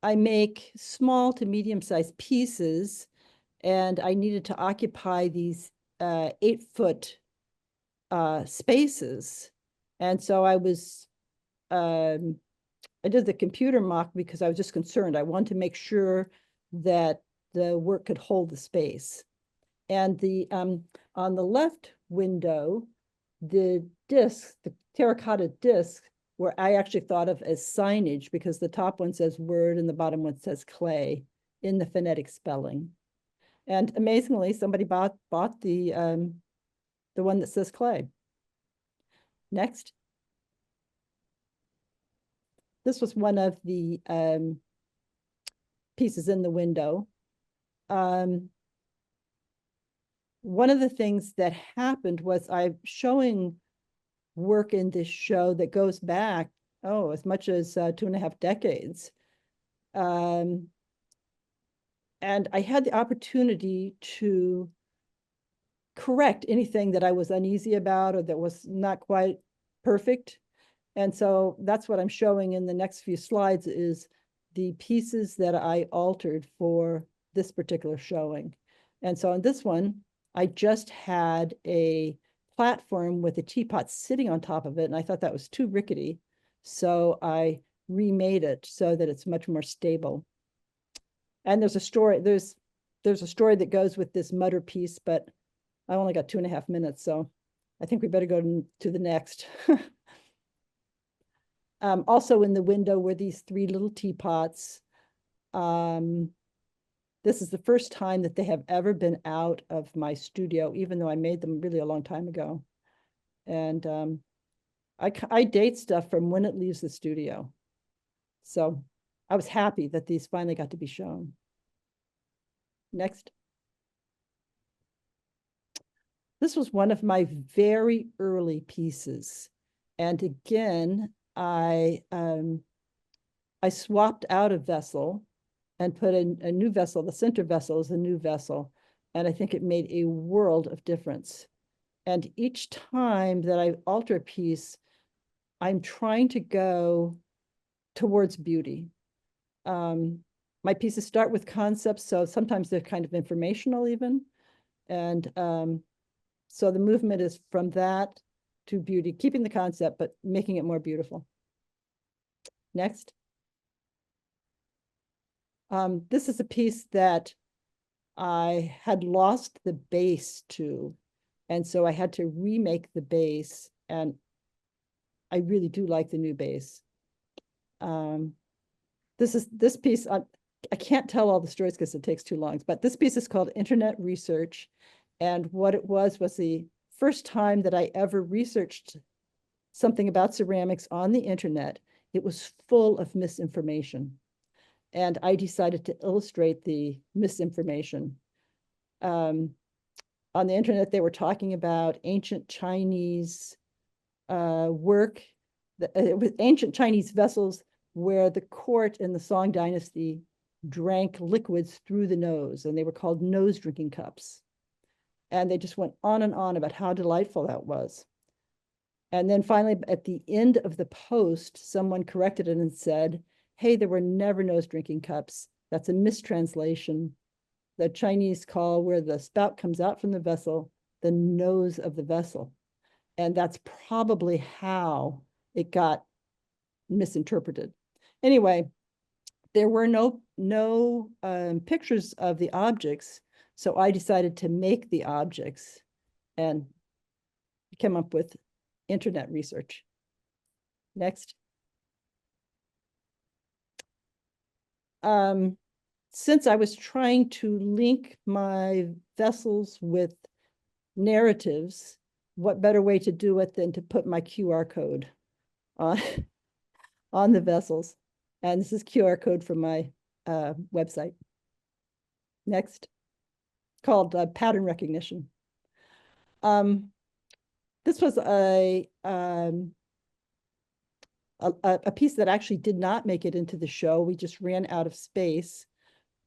I make small to medium-sized pieces, and I needed to occupy these 8-foot spaces. And so I was, I did the computer mock because I was just concerned. I wanted to make sure that the work could hold the space. And the on the left window, the disc, the terracotta disc, where I actually thought of as signage because the top one says word and the bottom one says clay in the phonetic spelling. And amazingly, somebody bought the one that says clay. Next. This was one of the pieces in the window. One of the things that happened was I'm showing work in this show that goes back, as much as 2.5 decades. And I had the opportunity to correct anything that I was uneasy about or that was not quite perfect. And so that's what I'm showing in the next few slides is the pieces that I altered for this particular showing. And so on this one, I just had a platform with a teapot sitting on top of it, and I thought that was too rickety. So I remade it so that it's much more stable. And there's a story, there's a story that goes with this mutter piece, but I only got 2.5 minutes, so I think we better go to the next. Also in the window were these 3 little teapots. This is the first time that they have ever been out of my studio, even though I made them really a long time ago. And I date stuff from when it leaves the studio. So I was happy that these finally got to be shown. Next. This was one of my very early pieces. And again, I swapped out a vessel and put in a new vessel. The center vessel is a new vessel. And I think it made a world of difference. And each time that I alter a piece, I'm trying to go towards beauty. My pieces start with concepts, so sometimes they're kind of informational even. And so the movement is from that to beauty, keeping the concept, but making it more beautiful. Next. This is a piece that I had lost the base to, and so I had to remake the base, and I really do like the new base. This piece, I can't tell all the stories because it takes too long, but this piece is called Internet Research, and what it was the first time that I ever researched something about ceramics on the internet. It was full of misinformation. And I decided to illustrate the misinformation. On the internet, they were talking about ancient Chinese work, with ancient Chinese vessels where the court in the Song Dynasty drank liquids through the nose, and they were called nose drinking cups. And they just went on and on about how delightful that was. And then finally, at the end of the post, someone corrected it and said, hey, there were never nose drinking cups. That's a mistranslation. The Chinese call where the spout comes out from the vessel, the nose of the vessel. And that's probably how it got misinterpreted. Anyway, there were no pictures of the objects. So I decided to make the objects and came up with Internet Research. Next. Since I was trying to link my vessels with narratives, what better way to do it than to put my QR code on, on the vessels? And this is QR code from my website. Next, called pattern recognition. This was a piece that actually did not make it into the show. We just ran out of space,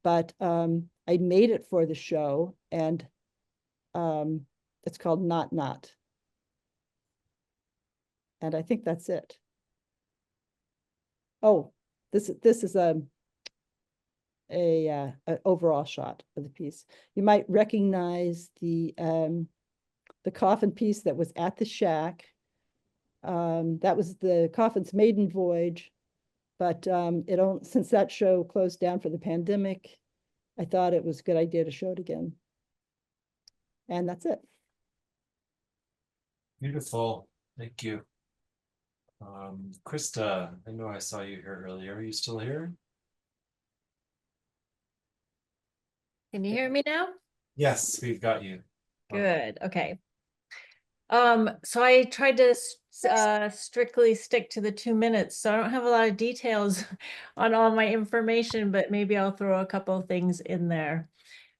but I made it for the show, and it's called Not Not. And I think that's it. Oh, this is an overall shot of the piece. You might recognize the coffin piece that was at the shack. That was the coffin's maiden voyage, but since that show closed down for the pandemic, I thought it was a good idea to show it again. And that's it. Beautiful. Thank you. Krista, I know I saw you here earlier. Are you still here? Can you hear me now? Yes, we've got you. Good. Okay. So I tried to strictly stick to the 2 minutes, so I don't have a lot of details on all my information, but maybe I'll throw a couple of things in there.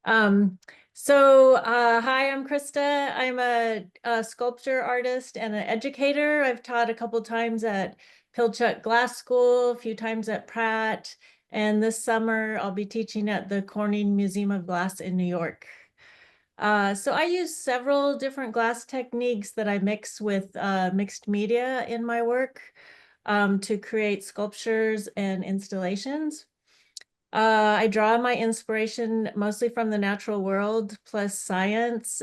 Hi, I'm Krista. I'm a sculpture artist and an educator. I've taught a couple times at Pilchuck Glass School, a few times at Pratt, and this summer I'll be teaching at the Corning Museum of Glass in New York. So I use several different glass techniques that I mix with mixed media in my work to create sculptures and installations. I draw my inspiration mostly from the natural world plus science,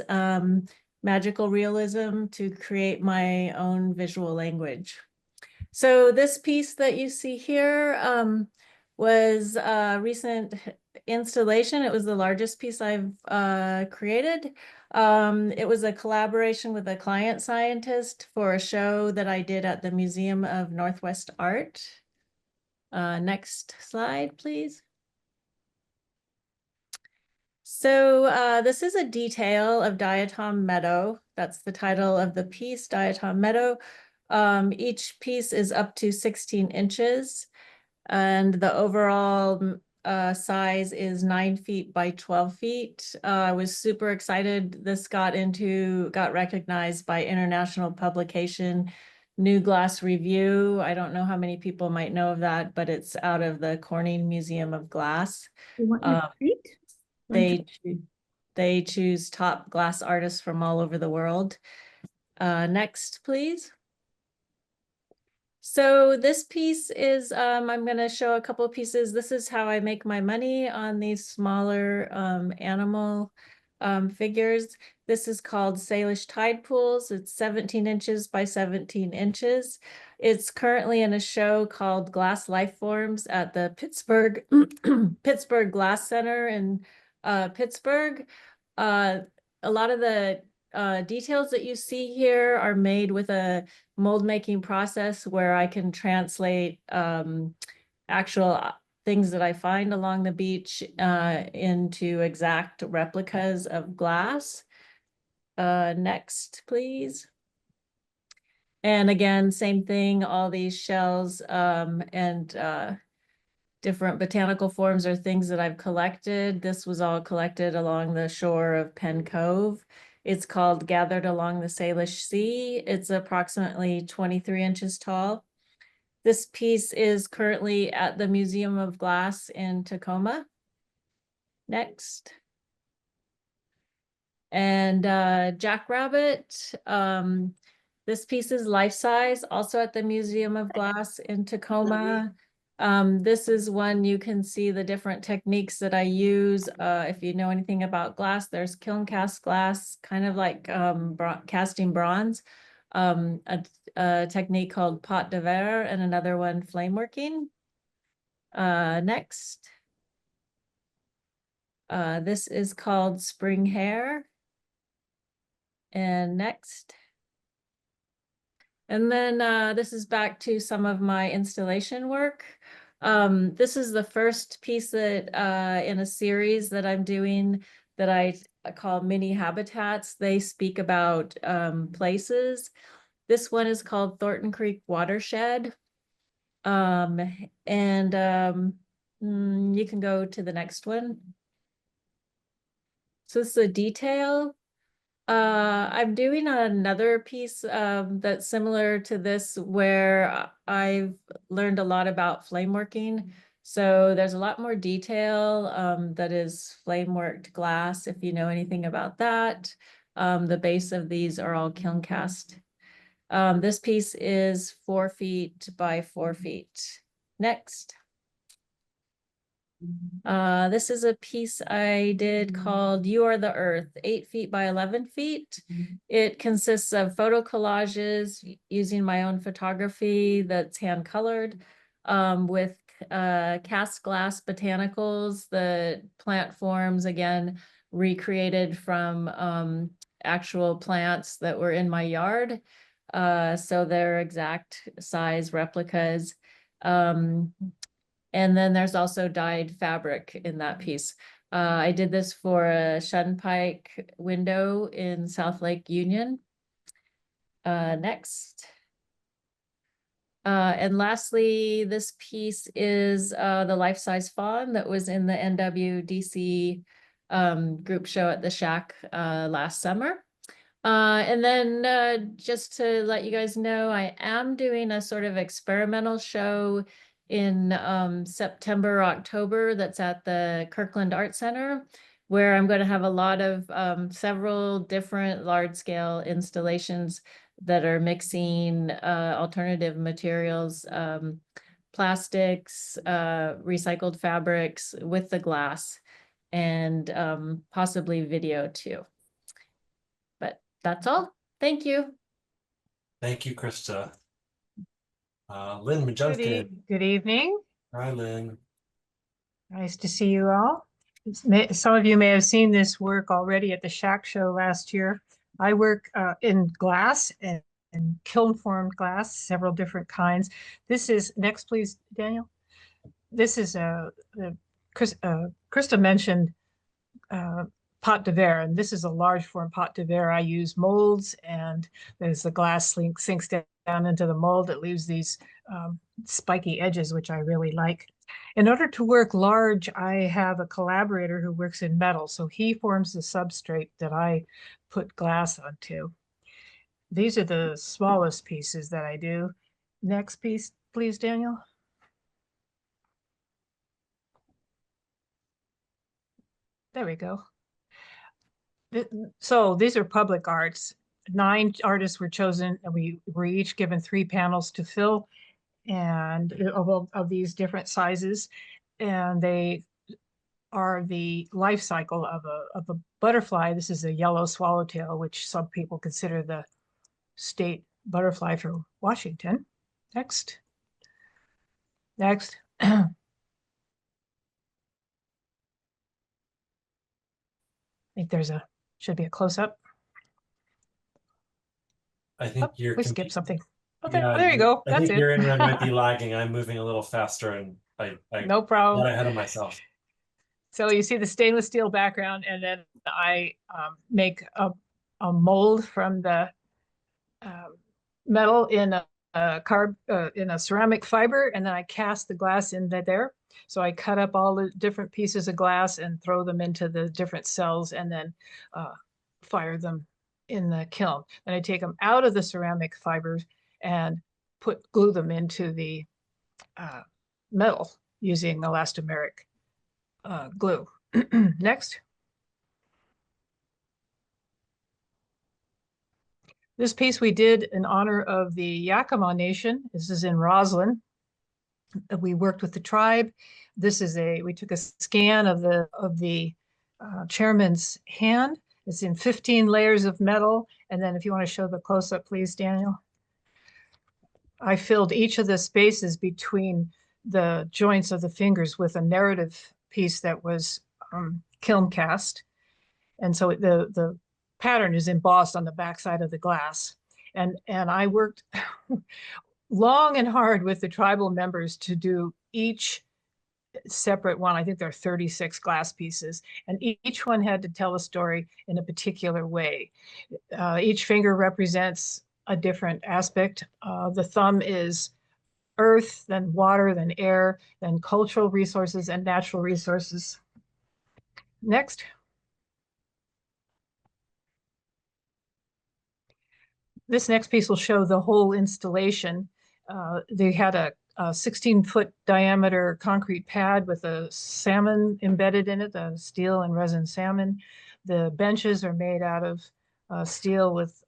magical realism to create my own visual language. So this piece that you see here was a recent installation. It was the largest piece I've created. It was a collaboration with a client scientist for a show that I did at the Museum of Northwest Art. Next slide, please. So this is a detail of Diatom Meadow. That's the title of the piece, Diatom Meadow. Each piece is up to 16 inches, and the overall size is 9 feet by 12 feet. I was super excited. This got recognized by international publication, New Glass Review. I don't know how many people might know of that, but it's out of the Corning Museum of Glass. They choose top glass artists from all over the world. Next, please. So this piece is, I'm going to show a couple of pieces. This is how I make my money on these smaller animal figures. This is called Salish Tide Pools. It's 17 inches by 17 inches. It's currently in a show called Glass Life Forms at the Pittsburgh Glass Center in Pittsburgh. A lot of the details that you see here are made with a mold making process where I can translate actual things that I find along the beach into exact replicas of glass. Next, please. And again, same thing, all these shells and different botanical forms are things that I've collected. This was all collected along the shore of Penn Cove. It's called Gathered Along the Salish Sea. It's approximately 23 inches tall. This piece is currently at the Museum of Glass in Tacoma. Next. And Jackrabbit. This piece is life-size, also at the Museum of Glass in Tacoma. This is one you can see the different techniques that I use. If you know anything about glass, there's kiln cast glass, kind of like casting bronze, a technique called pot de verre, and another one flame working. Next. This is called spring hair. And next. And then this is back to some of my installation work. This is the first piece that in a series that I'm doing that I call mini habitats. They speak about places. This one is called Thornton Creek Watershed. You can go to the next one. So this is a detail. I'm doing another piece that's similar to this where I've learned a lot about flame working. So there's a lot more detail that is flame worked glass, if you know anything about that. The base of these are all kiln cast. This piece is 4 feet by 4 feet. Next. This is a piece I did called You Are the Earth, 8 feet by 11 feet. It consists of photo collages using my own photography that's hand colored with cast glass botanicals, the plant forms, again, recreated from actual plants that were in my yard. So they're exact size replicas. And then there's also dyed fabric in that piece. I did this for a Shunpike window in South Lake Union. Next. And lastly, this piece is the life-size fawn that was in the NWDC group show at the Shack last summer. And then just to let you guys know, I am doing a sort of experimental show in September, October, that's at the Kirkland Art Center, where I'm going to have a lot of several different large-scale installations that are mixing alternative materials, plastics, recycled fabrics with the glass, and possibly video too. But that's all. Thank you. Thank you, Krista. Lynn Majunkin. Good evening. Hi, Lynn. Nice to see you all. Some of you may have seen this work already at the Shack Show last year. I work in glass and kiln formed glass, several different kinds. This is, next please, Daniel. This is Krista mentioned pot de verre, and this is a large form pot de verre. I use molds, and as the glass sinks down into the mold, it leaves these spiky edges, which I really like. In order to work large, I have a collaborator who works in metal, so he forms the substrate that I put glass onto. These are the smallest pieces that I do. Next piece, please, Daniel. There we go. So these are public arts. 9 artists were chosen, and we were each given 3 panels to fill, and of these different sizes, and they are the life cycle of a butterfly. This is a yellow swallowtail, which some people consider the state butterfly for Washington. Next. Next. I think should be a close-up. I think we skipped something. Okay, yeah, there you go. I think your internet might be lagging. I'm moving a little faster, and I no problem. got ahead of myself. So you see the stainless steel background, and then I make a mold from the metal in a ceramic fiber, and then I cast the glass in there. So I cut up all the different pieces of glass and throw them into the different cells, and then fire them in the kiln. Then I take them out of the ceramic fibers and glue them into the metal using elastomeric glue. Next. This piece we did in honor of the Yakima Nation. This is in Roslyn. We worked with the tribe. We took a scan of the chairman's hand. It's in 15 layers of metal. And then if you want to show the close-up, please, Daniel. I filled each of the spaces between the joints of the fingers with a narrative piece that was kiln cast. And so the pattern is embossed on the backside of the glass. And I worked long and hard with the tribal members to do each separate one. I think there are 36 glass pieces, and each one had to tell a story in a particular way. Each finger represents a different aspect. The thumb is earth, then water, then air, then cultural resources and natural resources. Next. This next piece will show the whole installation. They had a 16-foot diameter concrete pad with a salmon embedded in it, the steel and resin salmon. The benches are made out of steel with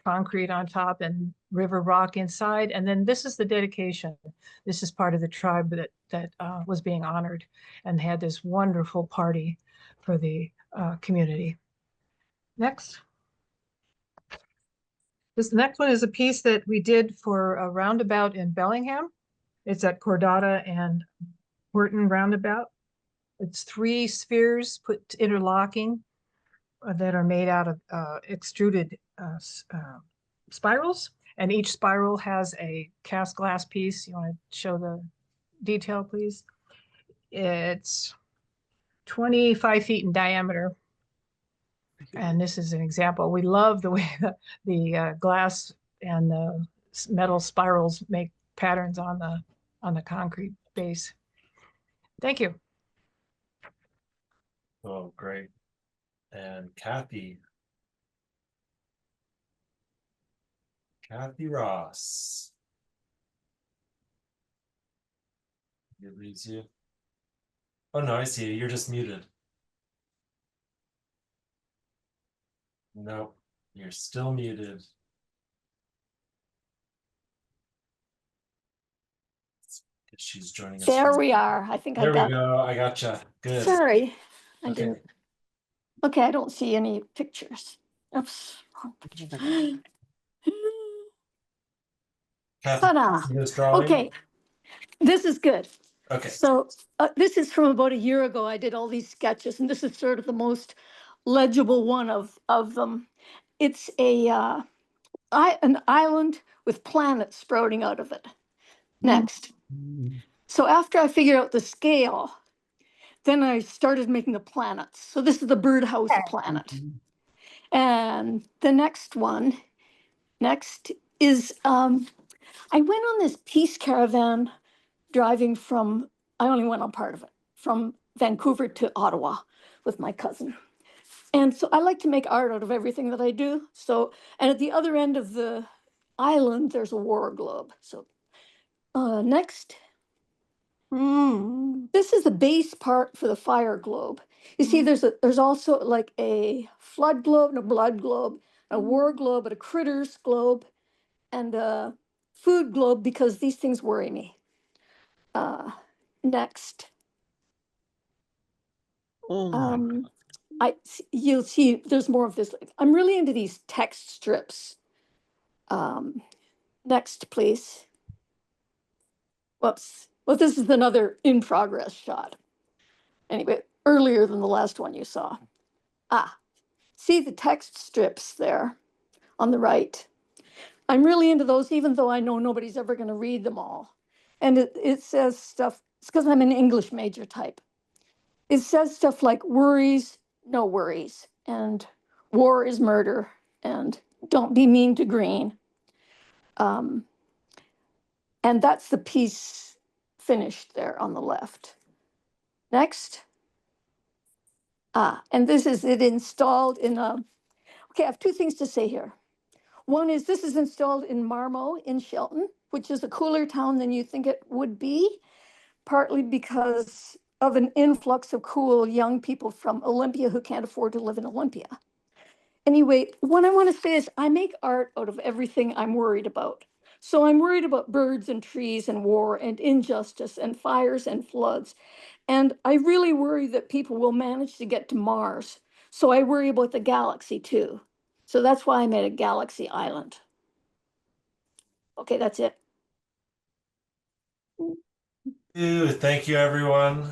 concrete on top and river rock inside. And then this is the dedication. This is part of the tribe that was being honored and had this wonderful party for the community. Next. This next one is a piece that we did for a roundabout in Bellingham. It's at Cordata and Horton roundabout. It's 3 spheres interlocking that are made out of extruded spirals. And each spiral has a cast glass piece. You want to show the detail, please? It's 25 feet in diameter. And this is an example. We love the way the glass and the metal spirals make patterns on the concrete base. Thank you. Oh, great. And Kathy Ross. It reads you. Oh no, I see you. You're just muted. Nope, you're still muted. She's joining us. There we are. I think I There we got. go. I gotcha. Good. Sorry, I Okay. didn't. Okay, I don't see any pictures. Oops. Wrong picture. Kathy, Ta-da. see this drawing? Okay, this is good. Okay. So this is from about a year ago. I did all these sketches, and this is sort of the most legible one of them. It's an island with planets sprouting out of it. Next. So after I figured out the scale, then I started making the planets. So this is the birdhouse planet. And the next is I went on this peace caravan driving from, I only went on part of it, from Vancouver to Ottawa with my cousin. And so I like to make art out of everything that I do. So, and at the other end of the island, there's a war globe. So next. This is the base part for the fire globe. You see, there's also like a flood globe and a blood globe, a war globe and a critters globe, and a food globe, because these things worry me. Next. You'll see there's more of this. I'm really into these text strips. Next, please. Whoops. Well, this is another in progress shot. Anyway, earlier than the last one you saw. See the text strips there on the right. I'm really into those, even though I know nobody's ever going to read them all. And it says stuff, it's because I'm an English major type. It says stuff like worries, no worries, and war is murder, and don't be mean to green. And that's the piece finished there on the left. Next. And this is it installed in a, okay, I have two things to say here. One is this is installed in Marmo in Shelton, which is a cooler town than you think it would be, partly because of an influx of cool young people from Olympia who can't afford to live in Olympia. Anyway, what I want to say is I make art out of everything I'm worried about. So I'm worried about birds and trees and war and injustice and fires and floods. And I really worry that people will manage to get to Mars. So I worry about the galaxy too. So that's why I made a galaxy island. Okay, that's it. Thank you, everyone.